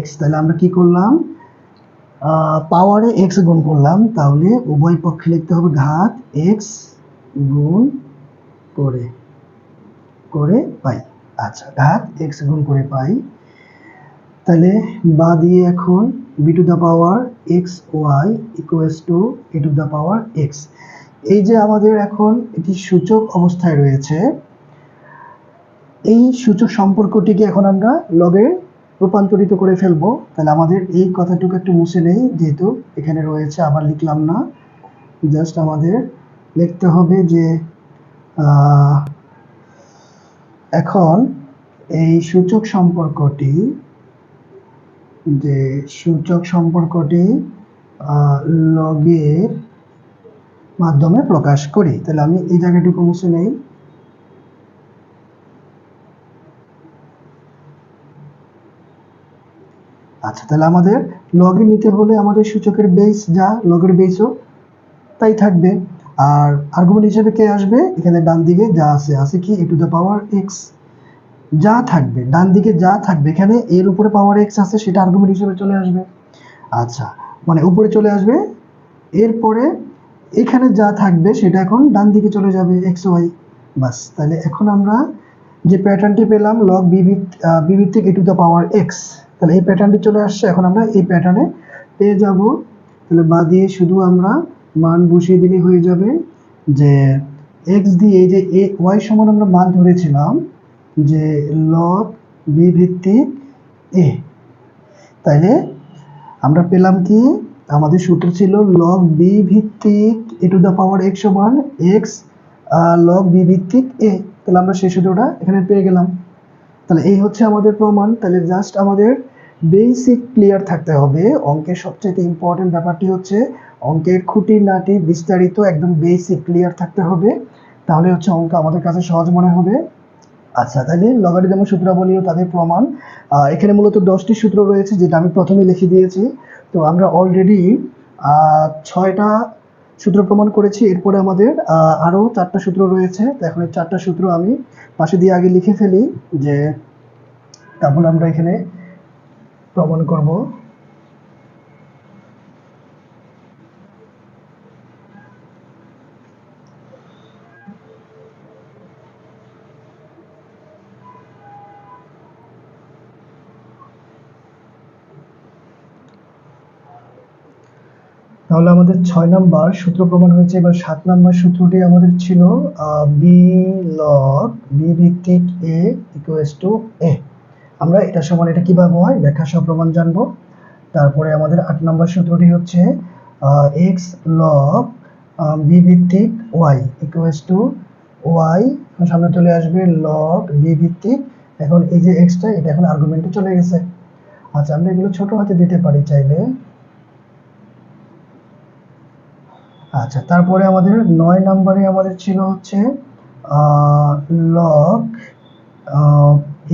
x। তাহলে আমরা কি করলাম, পাওয়ারে x গুণ করলাম, তাহলে উভয় পক্ষে লিখতে হবে ঘাত x গুণ করে পাই। আচ্ছা, ঘাত x গুণ করে পাই। তাহলে বা দিয়ে এখন b to the power x y equals to a to the power x। এই যে আমাদের এখন এটি সূচক অবস্থায় রয়েছে, এই সূচক সম্পর্কটিকে এখন আমরা লগে রূপান্তরিত করে ফেলবো। তাহলে আমাদের এই কথাটুকু একটু মুছে নেই, যেহেতু এখানে রয়েছে, আবার লিখলাম না, জাস্ট আমাদের লিখতে হবে যে এখন এই সূচক সম্পর্কটি লগের মাধ্যমে প্রকাশ করি। তাহলে আমি এই জায়গাটুকু মুছে নেই। আচ্ছা, তাহলে আমাদের লগে নিতে হলে আমাদের সূচকের বেস যা, লগের বেসও তাই থাকবে। আর আর্গুমেন্ট হিসেবে কে আসবে, এখানে ডান দিকে যা আছে কি, এ টু দ্য পাওয়ার এক্স, যা থাকবে ডান দিকে যা থাকবে, এখানে এর উপরে পাওয়ার এক্স আছে সেটা আর্গুমেন্ট হিসেবে চলে আসবে। আচ্ছা, মানে উপরে চলে আসবে, এরপরে এখানে যা থাকবে সেটা এখন ডান দিকে চলে যাবে এক্স ওয়াই, বাস। তাহলে এখন আমরা যে প্যাটার্নটি পেলাম লগ বি ভিত্তিক এ টু দ্য পাওয়ার এক্স, তাহলে এই প্যাটার্নটি চলে আসছে, এখন আমরা এই প্যাটার্নে পেয়ে যাব। তাহলে বা দিয়ে শুধু আমরা মান বসিয়ে দিলে হয়ে যাবে যে এক্স দিয়ে এই যে ওয়াই সমান আমরা মান ধরেছিলাম যে লগ বি ভিত্তিক এ, তাইলে আমরা পেলাম কি আমাদের সূত্র ছিল লগ বি ভিত্তিক এ টু দ্য পাওয়ার এক্স সমান এক্স লগ বি ভিত্তিক এ। তাহলে আমরা সেই সূত্রটা এখানে পেয়ে গেলাম। তাহলে এই হচ্ছে আমাদের প্রমাণ। তাহলে জাস্ট আমাদের বেসিক ক্লিয়ার থাকতে হবে। অঙ্কের সবচেয়ে ইম্পর্টেন্ট ব্যাপারটি হচ্ছে অঙ্কের খুঁটিনাটি বিস্তারিত একদম বেসিক ক্লিয়ার থাকতে হবে, তাহলে হচ্ছে অঙ্ক আমাদের কাছে সহজ মনে হবে। আচ্ছা, তাহলে লগারিদম সূত্রাবলীও তাদের প্রমাণ। এখানে মূলত 10টি সূত্র রয়েছে, যেটা আমি প্রথমে লিখে দিয়েছি। তো আমরা অলরেডি 6টা সূত্র প্রমাণ করেছি। এরপরে আমাদের আরও 4টা সূত্র রয়েছে। তো এখন এই 4টা সূত্র আমি পাশে দিয়ে আগে লিখে ফেলি, যে তারপর আমরা এখানে প্রমাণ করব। তাহলে আমাদের 6 নাম্বার সূত্র প্রমাণ হয়েছে। এবার 7 নাম্বার সূত্রটি আমাদের ছিল বি লগ বি ভিত্তিক এ ইকুয়ালস টু এ। আমরা এটা সমান এটা কিভাবে হয় ব্যাখ্যা সহ প্রমাণ জানবো। তারপরে আমাদের 8 নাম্বার সূত্রটি হচ্ছে এক্স লগ বি ভিত্তিক ওয়াই ইকুয়ালস টু ওয়াই, সামনে চলে আসবে লগ বি ভিত্তিক। এখন এই যে এক্সটা এটা এখন আর্গুমেন্টে চলে গেছে। আচ্ছা, আমরা এগুলো ছোট হাতে দিতে পারি চাইলে। আচ্ছা, তারপরে আমাদের 9 নম্বরে আমাদের ছিল হচ্ছে লগ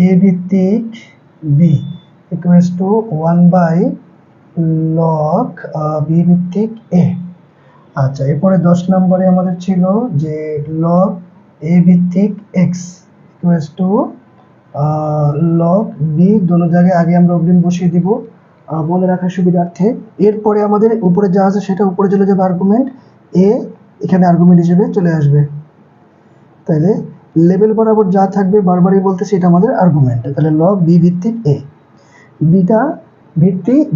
এ ভিত্তিক B equals to 1 by log B ভিত্তিক এ। আচ্ছা, এরপরে 10 নম্বরে আমাদের ছিল যে লগ এ ভিত্তিক X equals to log B. দোনো জায়গায় আগে আমরা অগ্রিম বসিয়ে দিব মনে রাখার সুবিধার্থে। এরপরে আমাদের উপরে যা আছে সেটা উপরে চলে যাবে আর্গুমেন্ট, এ এখানে আর্গুমেন্ট হিসেবে চলে আসবে। তাহলে লেভেল বরাবর যা থাকবে, বারবারই বলতেছি এটা আমাদের আর্গুমেন্ট। তাহলে লগ বি ভিত্তিক এ, বিটা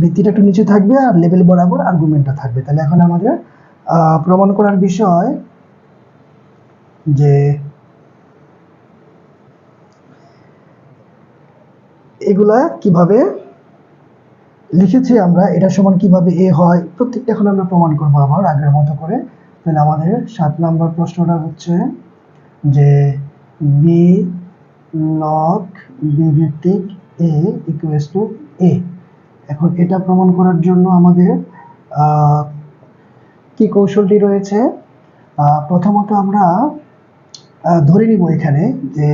ভিত্তিটা একটু নিচে থাকবে আর লেভেল বরাবর আর্গুমেন্টটা থাকবে। তাহলে এখন আমাদের প্রমাণ করার বিষয় যে এগুলা কিভাবে লিখেছি আমরা, এটা সমান কিভাবে এ হয়, প্রত্যেকটা এখন আমরা প্রমাণ করবো আবার আগের মতো করে। তাহলে আমাদের 7 নম্বর প্রশ্নটা হচ্ছে যে বি লগ বি ভিত্তিক এ ইকুয়ালস টু এ। এখন এটা প্রমাণ করার জন্য আমাদের কি কৌশলটি রয়েছে। প্রথমত আমরা ধরে নিব এখানে যে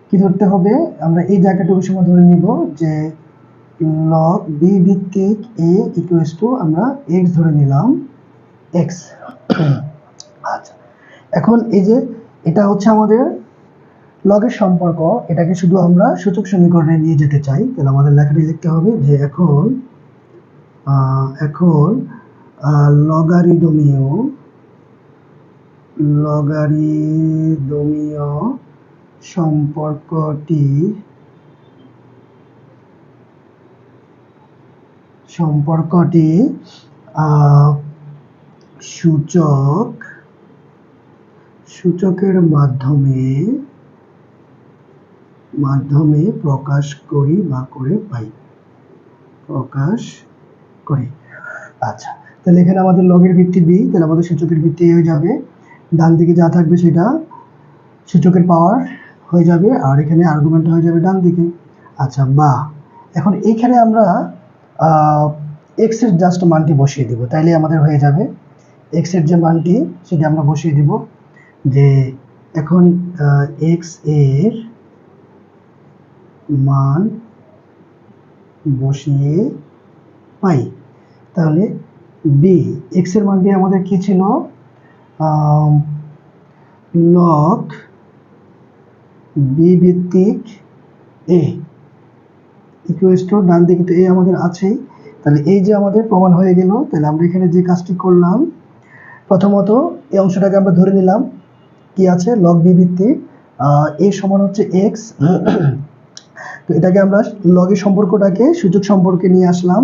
কি ধরতে হবে, আমরা এই জায়গাটুকু সময় ধরে নিব যে লগ বি ভিত্তিক এ ইকুয়ালস টু আমরা এক্স ধরে নিলাম, এক্স। আচ্ছা, এখন এই যে এটা হচ্ছে আমাদের লগের সম্পর্ক, এটাকে শুধু আমরা সূচক সমীকরণে নিয়ে যেতে চাই। তাহলে আমাদের লেখাটি লিখতে হবে যে এখন লগারিদমীয় সম্পর্কটি সূচকের মাধ্যমে প্রকাশ করি বা প্রকাশ করি। আচ্ছা, তাহলে এখানে আমাদের লগের ভিত্তি বি, তাহলে আমাদের সূচকের ভিত্তি হয়ে যাবে, ডান দিকে যা থাকবে সেটা সূচকের পাওয়ার হয়ে যাবে, আর এখানে আর্গুমেন্ট হয়ে যাবে ডান দিকে। আচ্ছা, বা এখন এইখানে আমরা এক্স এর জাস্ট মানটি বসিয়ে দিব, তাইলে আমাদের হয়ে যাবে এক্স এর যে মানটি সেটা আমরা বসিয়ে দিব, যে এখন এক্স এর মান বসিয়ে পাই। তাহলে বি এক্স এর মানটি আমাদের কি ছিল, লগ বি ভিত্তিক এ ইকুয়ালস টু, ডান দিকে তো এ আমাদের আছেই। তাহলে এই যে আমাদের প্রমাণ হয়ে গেল। তাহলে আমরা এখানে যে কাজটি করলাম, প্রথমত এই অংশটাকে আমরা ধরে নিলাম কি আছে, লগ বি ভিত্তিক এ সমান হচ্ছে এক্স। তো এটাকে আমরা লগের সম্পর্কটাকে সূচক সম্পর্কে নিয়ে আসলাম।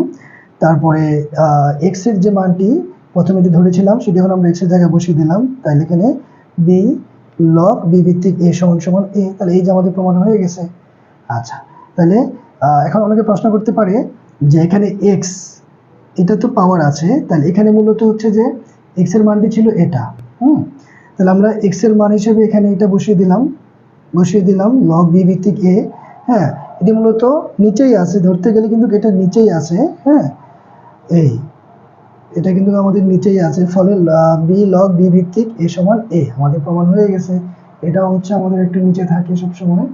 তারপরে এক্স এর যে মানটি প্রথমে যে ধরেছিলাম সেটি এখন আমরা এক্স এর জায়গায় বসিয়ে দিলাম, তাহলে এখানে বি লগ বি ভিত্তিক এ সমান সমান এ, তাহলে এই যে আমাদের প্রমাণ হয়ে গেছে। আচ্ছা, তাহলে এখন অনেকে প্রশ্ন করতে পারে যে এখানে এক্স এটা তো পাওয়ার আছে, তাহলে এখানে মূলত হচ্ছে যে এক্স এর মানটি ছিল এটা। তাহলে আমরা এক্স এর মান হিসেবে এখানে এটা বসিয়ে দিলাম লগ বি ভিত্তিক এ। হ্যাঁ, এটি মূলত নিচেই আছে, ধরতে গেলে কিন্তু এটা নিচেই আছে। হ্যাঁ, এটা কিন্তু আমাদের নিচেই আছে, ফলে বি লগ বি ভিত্তিক এ সমান এ আমাদের প্রমাণ হয়ে গেছে। এটা হচ্ছে আমাদের একটু নিচে থাকে সবসময়।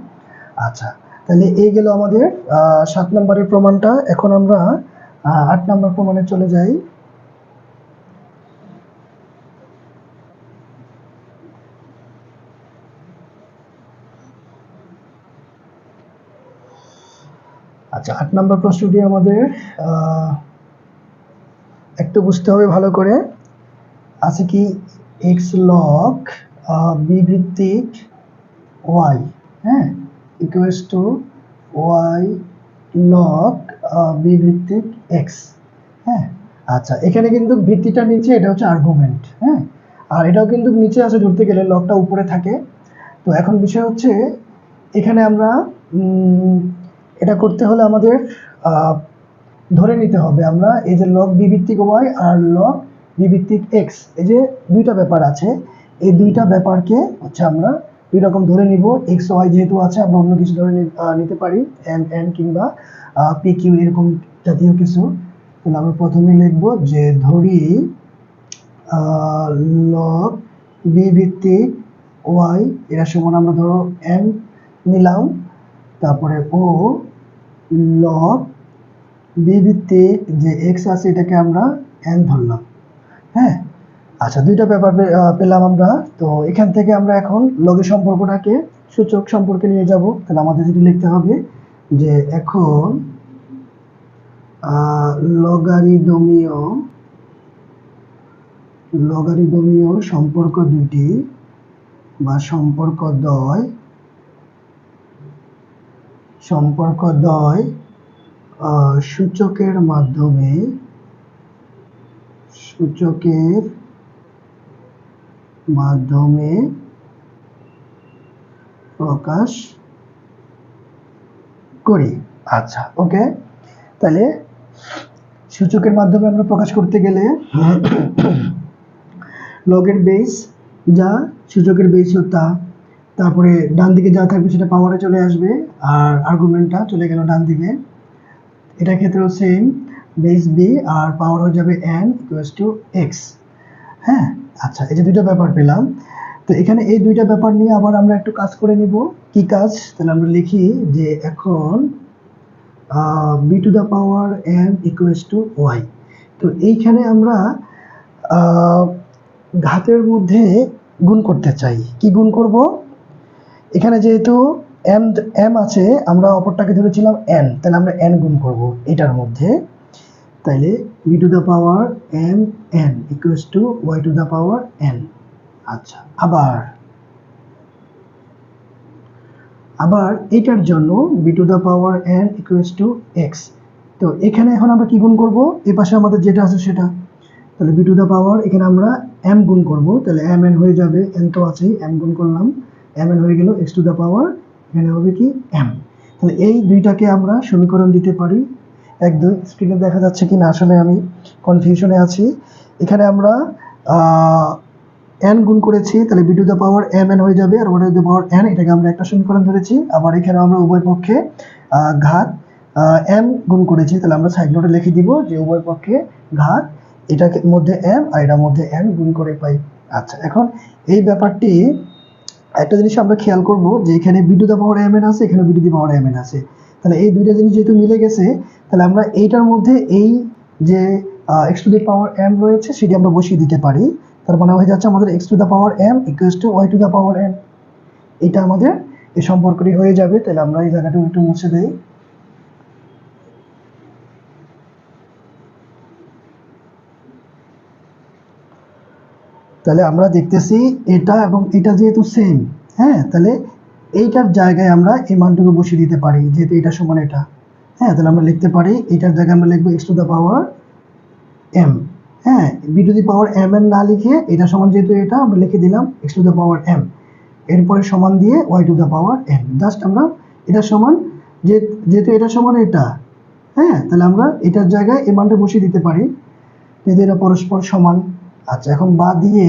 আচ্ছা, তাহলে এই গেল আমাদের 7 নম্বরের প্রমাণটা। এখন আমরা 8 নম্বর প্রমাণে চলে যাই। আচ্ছা, 8 নম্বর প্রশ্নটি আমাদের একটু বুঝতে হবে ভালো করে। আছে কি এক্স লগ বি ভিত্তিক ওয়াই, হ্যাঁ, equals to Y log B ভিত্তিক এক্স। হ্যাঁ, আচ্ছা, এখানে কিন্তু ভিত্তিটা নিচে, এটা হচ্ছে আর্গুমেন্ট। হ্যাঁ, আর এটাও কিন্তু নিচে আছে, ধরতে গেলে লগটা উপরে থাকে। তো এখন বিষয় হচ্ছে এখানে আমরা এটা করতে হলে আমাদের ধরে নিতে হবে আমরা এই যে লগ বি ভিত্তিক ওয়াই আর লগ বি ভিত্তিক এক্স, এই যে দুইটা ব্যাপার আছে, এই দুইটা ব্যাপারকে হচ্ছে আমরা দুই রকম ধরে নিব। এক্স ওয়াই যেহেতু আছে, আমরা অন্য কিছু ধরে নিতে পারি, এম এন কিংবা পি কিউ এরকম জাতীয় কিছু। তাহলে আমরা প্রথমে লিখব যে ধরি লগ বি ভিত্তিক ওয়াই এরা সমান আমরা ধরো এম নিলাম, তারপরে ও লগ বি ভিত্তিক যে এক্স আছে এটাকে আমরা এন ধরলাম। হ্যাঁ, আচ্ছা, দুইটা ব্যাপার পেলাম আমরা। তো এখান থেকে আমরা এখন লগের সম্পর্কটাকে সূচক সম্পর্কে নিয়ে যাব। তাহলে আমাদের যেটি লিখতে হবে যে এখন লগারিদমীয় সম্পর্ক দুটি বা সম্পর্কদ্বয় সূচকের মাধ্যমে প্রকাশ করি। আচ্ছা, ওকে, তাহলে সূচকের মাধ্যমে আমরা প্রকাশ করতে গেলে লগের বেস যা, সূচকের বেস তা, তারপরে ডান দিকে যা থাকবে সেটা পাওয়ারে চলে আসবে, আর আর্গুমেন্টটা চলে গেল ডান দিকে। এটার ক্ষেত্রেও সেম, বেস বি আর পাওয়ার হয়ে যাবে এন ইকুয়ালস টু এক্স। হ্যাঁ, আচ্ছা, এই যে দুইটা ব্যাপার পেলাম। তো এখানে এই দুইটা ব্যাপার নিয়ে আবার আমরা একটু কাজ করে নিব। কি কাজ? তাহলে আমরা লিখি যে এখন B to the power N equals to Y. তো এইখানে আমরা ঘাতের মধ্যে গুণ করতে চাই। কি গুণ করব? এখানে যেহেতু এম আছে, আমরা অপরটাকে ধরেছিলাম এন, তাহলে আমরা এন গুণ করব এটার মধ্যে। তাইলে B to the power M N equals to Y to the power N. আচ্ছা, আবার এটার জন্য B to the power N equals to X. তো এখানে এখন আমরা কি গুণ করব? এই পাশে আমাদের যেটা আছে সেটা, তাহলে বি টু দ্য পাওয়ার এখানে আমরা এম গুণ করব, তাহলে এম এন হয়ে যাবে, এন তো আছেই, এম গুণ করলাম, এম এন হয়ে গেল, এক্স টু দ্য পাওয়ার এখানে হবে কি এম। তাহলে এই দুইটাকে আমরা সমীকরণ দিতে পারি। স্ক্রিনে দেখা যাচ্ছে কি না, আসলে আমি কনফিউশনে আছি। এখানে আমরা এন গুণ করেছি, তাহলে B to the power M n হয়ে যাবে, আর y to the power n, এটাকে আমরা একটা সমীকরণ ধরেছি। আবার এখানে আমরা উভয় পক্ষে ঘাত এম গুণ করেছি, তাহলে আমরা সাইড নোটে লিখে দিব যে উভয় পক্ষে ঘাত এটাকে মধ্যে এম আর এটার মধ্যে এন গুণ করে পাই। আচ্ছা, এখন এই ব্যাপারটি একটা জিনিস আমরা খেয়াল করব যে এখানে B to the power M N আছে, এখানে B to the power M N আছে, তাহলে এই দুইটা জিনিস যেহেতু মিলে গেছে, তাহলে আমরা এইটার মধ্যে এই যে X to the power M রয়েছে সেটি আমরা বসিয়ে দিতে পারি। তার মানে হয়ে যাচ্ছে আমাদের X to the power M equals to Y to the power N. এটা আমাদের এই সম্পর্কটি হয়ে যাবে। তাহলে আমরা এই জায়গাটা একটু মুছে দেই। তাহলে আমরা দেখতেছি এটা এবং এটা যেহেতু সেম, হ্যাঁ, তাহলে এইটার জায়গায় আমরা এই মানটুকু বসিয়ে দিতে পারি, যেহেতু এটা সমান এটা। হ্যাঁ, তাহলে আমরা লিখতে পারি এটার জায়গায় আমরা লিখবো x to the power m. হ্যাঁ, b to the power m এর না লিখে এটা সমান যেহেতু এটা আমরা লিখে দিলাম X to the power M, এরপরে সমান দিয়ে Y to the power N. Just আমরা এটা সমান যেহেতু এটা সমান এটা, হ্যাঁ, তাহলে আমরা এটার জায়গায় এই মানটা বসিয়ে দিতে পারি যদি এটা পরস্পর সমান। আচ্ছা, এখন বা দিয়ে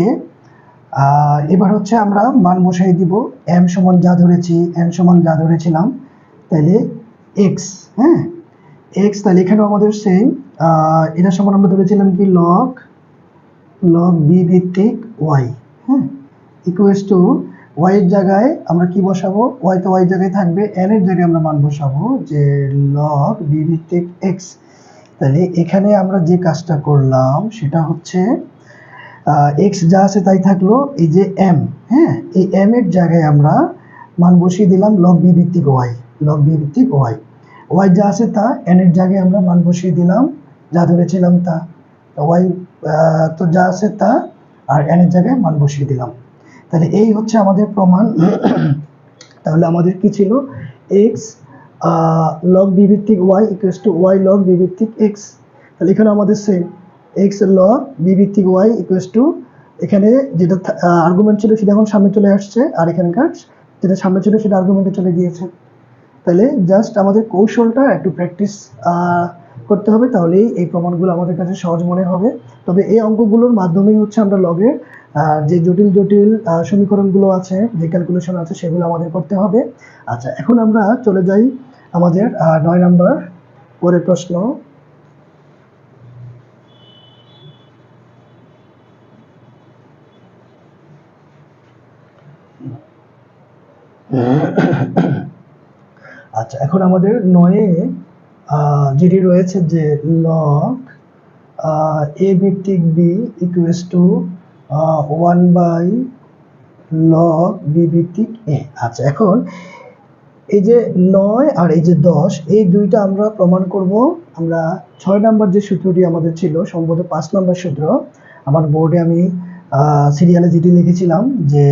এবার হচ্ছে আমরা মান বসাই দিব। এম সমান যা ধরেছি, এন সমান যা ধরেছিলাম, তাহলে এক্স, হ্যাঁ এক্স, তাহলে এখানেও আমাদের সেম এটা সমান আমরা ধরেছিলাম কি লগ বি ভিত্তিক ওয়াই, হ্যাঁ ইকুয়ালস টু ওয়াই এর জায়গায় আমরা কি বসাবো, ওয়াই তো ওয়াই জায়গায় থাকবে, এন এর জায়গায় আমরা মান বসাবো যে লগ বি ভিত্তিক এক্স। তাহলে এখানে আমরা যে কাজটা করলাম সেটা হচ্ছে এক্স যা আছে তাই থাকলো, এই যে এম, হ্যাঁ এই এম এর জায়গায় আমরা মান বসিয়ে দিলাম লগ বি ভিত্তিক ওয়াই, লগ বি ভিত্তিক ওয়াই। ওয়াই যা আছে তা, এন এর জায়গায় আমরা মান বসিয়ে দিলাম যা ধরেছিলাম তা, ওয়াই তো যা আছে তা, আর এন এর জায়গায় মান বসিয়ে দিলাম। তাহলে এই হচ্ছে আমাদের প্রমাণ। তাহলে আমাদের কি ছিল, এক্স লগ বি ভিত্তিক Y equals to Y log B ভিত্তিক এক্স। তাহলে এখানে আমাদের সেম এক্স লগ বি ভিত্তিক ওয়াই ইকুয়ালস টু, এখানে যেটা আর্গুমেন্ট ছিল সেটা এখন সামনে চলে আসছে, আর এখানকার যেটা সামনে ছিল সেটা আর্গুমেন্টে চলে গিয়েছে। তাহলে জাস্ট আমাদের কৌশলটা একটু প্র্যাকটিস করতে হবে, তাহলেই এই প্রমাণগুলো আমাদের কাছে সহজ মনে হবে। তবে এই অঙ্কগুলোর মাধ্যমেই হচ্ছে আমরা লগের যে জটিল জটিল সমীকরণগুলো আছে, যে ক্যালকুলেশন আছে, সেগুলো আমাদের করতে হবে। আচ্ছা, এখন আমরা চলে যাই আমাদের 9 নাম্বার পরের প্রশ্ন। আচ্ছা, এখন আমাদের 9-এ যেটি রয়েছে যে লগ এ ভিত্তিক B equals to 1 log B ভিত্তিক এ। আচ্ছা, এখন এই যে 9 আর এই যে 10, এই দুইটা আমরা প্রমাণ করব। আমরা 6 নাম্বার যে সূত্রটি আমাদের ছিল, সম্ভবত 5 নাম্বার সূত্র, আমার বোর্ডে আমি সিরিয়ালে যেটি লিখেছিলাম যে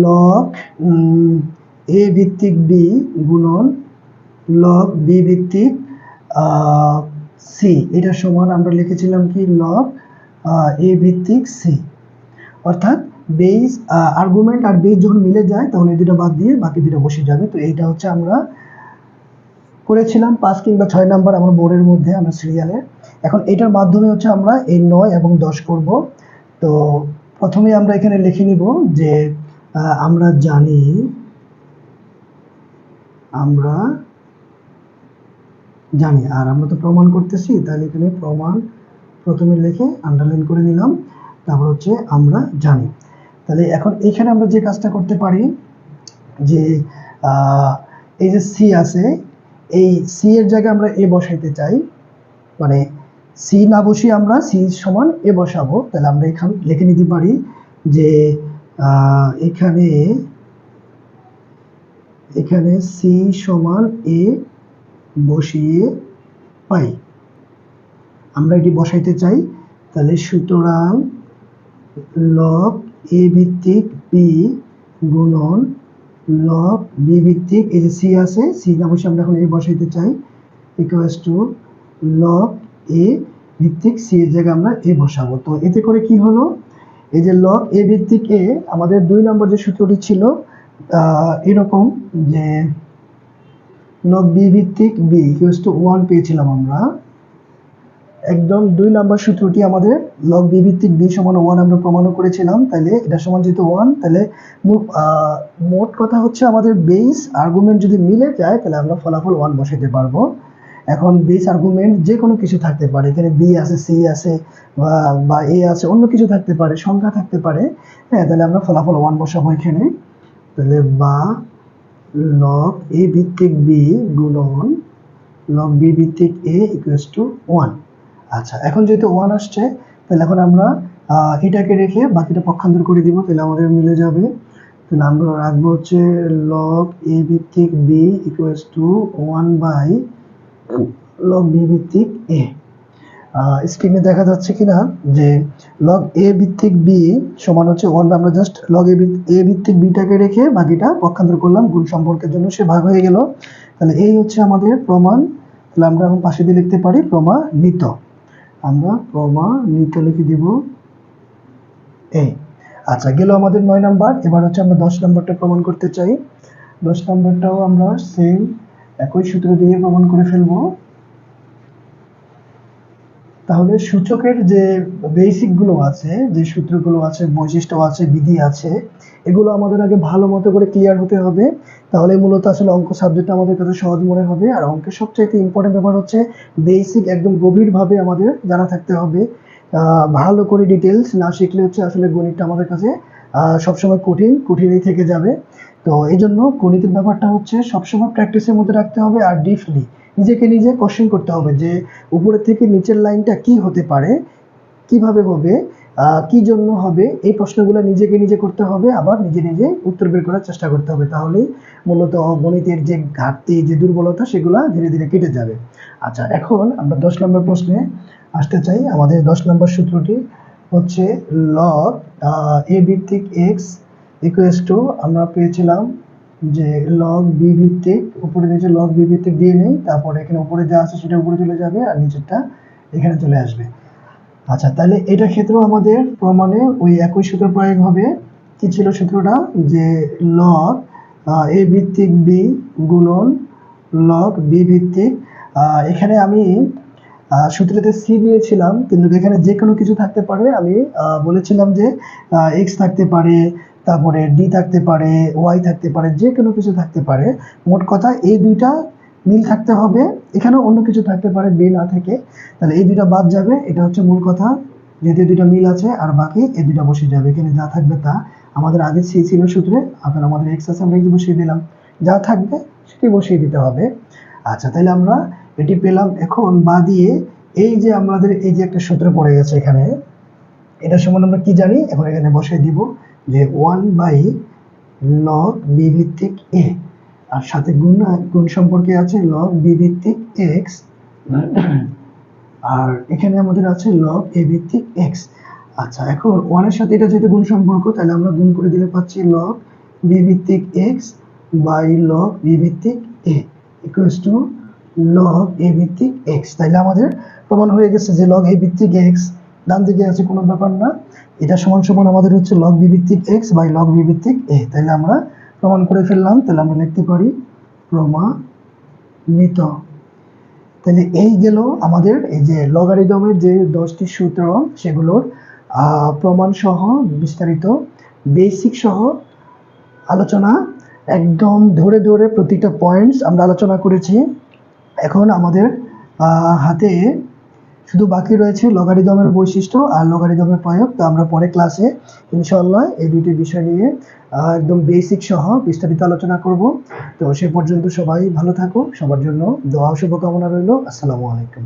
লগ এ ভিত্তিক বি গুণন লগ বি ভিত্তিক সি, এটার সমান আমরা লিখেছিলাম কি লগ এ ভিত্তিক সি। অর্থাৎ বেস আর্গুমেন্ট আর বেস যখন মিলে যায় তখন এই দুটো বাদ দিয়ে বাকি দুটো বসে যাবে। তো এইটা হচ্ছে আমরা করেছিলাম 5 কিংবা 6 নাম্বার আমার বোর্ডের মধ্যে, আমরা সিরিয়ালে। এখন এটার মাধ্যমে হচ্ছে আমরা এই 9 এবং 10 করব। তো প্রথমে আমরা এখানে লিখে নিব যে আমরা জানি, আর আমরা তো প্রমাণ করতেছি, তাহলে এখানে প্রমাণ প্রথমে লিখে আন্ডারলাইন করে নিলাম, তারপর হচ্ছে আমরা জানি। তাহলে এখন এখানে আমরা যে কাজটা করতে পারি যে এই যে সি আছে, এই সি এর জায়গায় আমরা এ বসাইতে চাই, মানে সি না বসিয়ে আমরা সি সমান এ বসাবো। তাহলে আমরা এখানে লিখে নিতে পারি যে এখানে সি সমান এ বসিয়ে পাই, আমরা এটি বসাইতে চাই। তাহলে সুতরাং লগ এ ভিত্তিক বি গুণন লগ বি ভিত্তিক, এই যে সি আছে, সি না বসে আমরা এখন এ বসাইতে চাই, ইকুয়ালস টু লগ এ ভিত্তিক সি এর জায়গায় আমরা এ বসাবো। তো এতে করে কি হলো, এই যে লগ এ ভিত্তিক এ, আমাদের 2 নম্বর যে সূত্রটি ছিল এরকম যে লগ বি ভিত্তিক বি ইকুয়ালস টু 1 পেয়েছিলাম আমরা, একদম 2 নম্বর সূত্রটি আমাদের লগ বি ভিত্তিক বি সমান 1 আমরা প্রমাণ করেছিলাম। তাহলে এটা সমান যেহেতু 1, তাহলে মোট কথা হচ্ছে আমাদের বেস আর্গুমেন্ট যদি মিলে যায় তাহলে আমরা ফলাফল 1 বসাতে পারবো। এখন বেস আর্গুমেন্ট যে কোনো কিছু থাকতে পারে, এখানে বি আছে, সি আছে, বা এ আছে, অন্য কিছু থাকতে পারে, সংখ্যা থাকতে পারে, হ্যাঁ, তাহলে আমরা ফলাফল 1 বসাবো এখানে। তাহলে বা লগ এ ভিত্তিক বি গুণন লগ বি ভিত্তিক এ ইকুয়ালস টু 1। আচ্ছা, এখন যেহেতু 1 আসছে, তাহলে এখন আমরা এটাকে রেখে বাকিটা পক্ষান্তর করে দিব, তাহলে আমাদের মিলে যাবে। তাহলে আমরা রাখবো হচ্ছে লগ এ ভিত্তিক B equals to 1 by log B ভিত্তিক এ। স্ক্রিনে দেখা যাচ্ছে কিনা যে লগ এ ভিত্তিক বি সমান হচ্ছে 1, আমরা জাস্ট লগ এ ভিত্তিক বিটাকে রেখে বাকিটা পক্ষান্তর করলাম, গুণ সম্পর্কের জন্য সে ভাগ হয়ে গেল। তাহলে এই হচ্ছে আমাদের প্রমাণ। তাহলে আমরা এখন পাশে দিয়ে লিখতে পারি প্রমাণিত। আমরা প্রমাণিত লিখে দিব এ। আচ্ছা, গেল আমাদের 9 নাম্বার। এবার হচ্ছে আমরা 10 নাম্বারটা প্রমাণ করতে চাই। 10 নাম্বারটাও আমরা সেম একই সূত্র দিয়ে প্রমাণ করে ফেলবো। তাহলে সূচকের যে বেসিক গুলো আছে, যে সূত্রগুলো আছে, বৈশিষ্ট্য আছে, বিধি আছে, এগুলো আমাদের আগে ভালো মতো করে ক্লিয়ার হতে হবে। তাহলে মূলত আসলে অঙ্ক সাবজেক্টটা আমাদের কাছে সহজ মনে হবে। আর অঙ্কের সবচাইতে ইম্পর্টেন্ট ব্যাপার হচ্ছে বেসিক একদম গভীরভাবে আমাদের জানা থাকতে হবে। ভালো করে ডিটেলস না শিখলে হচ্ছে আসলে গণিতটা আমাদের কাছে সবসময় কঠিনই থেকে যাবে। তো এই জন্য গণিতের ব্যাপারটা হচ্ছে সবসময় প্র্যাকটিসের মধ্যে রাখতে হবে। আর ডিপলি নিজেকে নিজে কোশ্চেন করতে হবে যে উপরের থেকে নিচের লাইনটা কি হতে পারে, কিভাবে হবে, কি জন্য হবে, এই প্রশ্নগুলো নিজেকে নিজে করতে হবে। আবার নিজে নিজে উত্তর বের করার চেষ্টা করতে হবে। তাহলেই মূলত গণিতের যে ঘাটতি, যে দুর্বলতা, সেগুলো ধীরে ধীরে কেটে যাবে। আচ্ছা, এখন আমরা 10 নম্বর প্রশ্নে আসতে চাই। আমাদের 10 নম্বর সূত্রটি হচ্ছে লগ এ ভিত্তিক এক্স ইকুয়ালস টু, আমরা পেয়েছিলাম যে লগ বি ভিত্তিক, উপরে নিচে লগ বি ভিত্তিক দিয়ে নেই, তারপরে এখানে উপরে যা আছে সেটা উপরে চলে যাবে আর নিচেরটা এখানে চলে আসবে। আচ্ছা, তাহলে এটা ক্ষেত্রেও আমাদের প্রমাণে ওই একই সূত্র প্রয়োগ হবে। কি ছিল সূত্রটা? যে লগ এ ভিত্তিক বি গুণন লগ বি ভিত্তিক, এখানে আমি সূত্রতে সি দিয়েছিলাম, কিন্তু এখানে যে কোনো কিছু থাকতে পারে। আমি বলেছিলাম যে এক্স থাকতে পারে, তারপরে ডি থাকতে পারে, ওয়াই থাকতে পারে, যে কোনো কিছু থাকতে পারে। মোট কথা এই দুইটা মিল থাকতে হবে। এখানেও অন্য কিছু থাকতে পারে বি না থেকে, তাহলে এই দুইটা বাদ যাবে। এটা হচ্ছে মূল কথা, যেহেতু দুইটা মিল আছে, আর বাকি এই দুইটা বসে যাবে। এখানে যা থাকবে তা আমাদের আগে সি ছিল সূত্রে, আপনার আমাদের এক্স আছে, আমরা এক্স বসিয়ে দিলাম। যা থাকবে সেটি বসিয়ে দিতে হবে। আচ্ছা, তাহলে আমরা এটি পেলাম। এখন বা দিয়ে এই যে আমাদের এই যে একটা সূত্র পড়ে গেছে এখানে, এটা সমান আমরা কি জানি? এখন এখানে বসিয়ে দিব যে 1/log b ভিত্তিক a, আর সাথে গুণ সম্পর্কে আছে log b ভিত্তিক x, আর এখানে আমাদের আছে log a ভিত্তিক x। আচ্ছা, এখন 1 এর সাথে এটা যেহেতু গুণ সম্পর্ক, তাহলে আমরা গুণ করে দিলে পাচ্ছি log b ভিত্তিক x বাই log b ভিত্তিক a equals to log a ভিত্তিক x। তাহলে আমাদের প্রমাণ হয়ে গেছে যে log a ভিত্তিক x ডান দিকে আছে, কোনো ব্যাপার না। এটা সমান সমান আমাদের হচ্ছে log b ভিত্তিক x বাই log b ভিত্তিক a। তাহলে আমরা প্রমাণ করে ফেললাম। তাহলে আমরা লিখতে পারি প্রমাণিত। তাহলে এই গেল আমাদের এই যে লগারিদমের যে 10টি সূত্র, সেগুলোর প্রমাণ সহ বিস্তারিত বেসিক সহ আলোচনা, একদম ধরে ধরে প্রতিটা পয়েন্টস আমরা আলোচনা করেছি। এখন আমাদের হাতে শুধু বাকি রয়েছে লগারিদমের বৈশিষ্ট্য আর লগারিদমের প্রয়োগ। তো আমরা পরে ক্লাসে ইনশাআল্লাহ এই দুটি বিষয় নিয়ে একদম বেসিক সহ বিস্তারিত আলোচনা করব। তো সে পর্যন্ত সবাই ভালো থাকো, সবার জন্য দোয়া শুভকামনা রইল। আসসালামু আলাইকুম।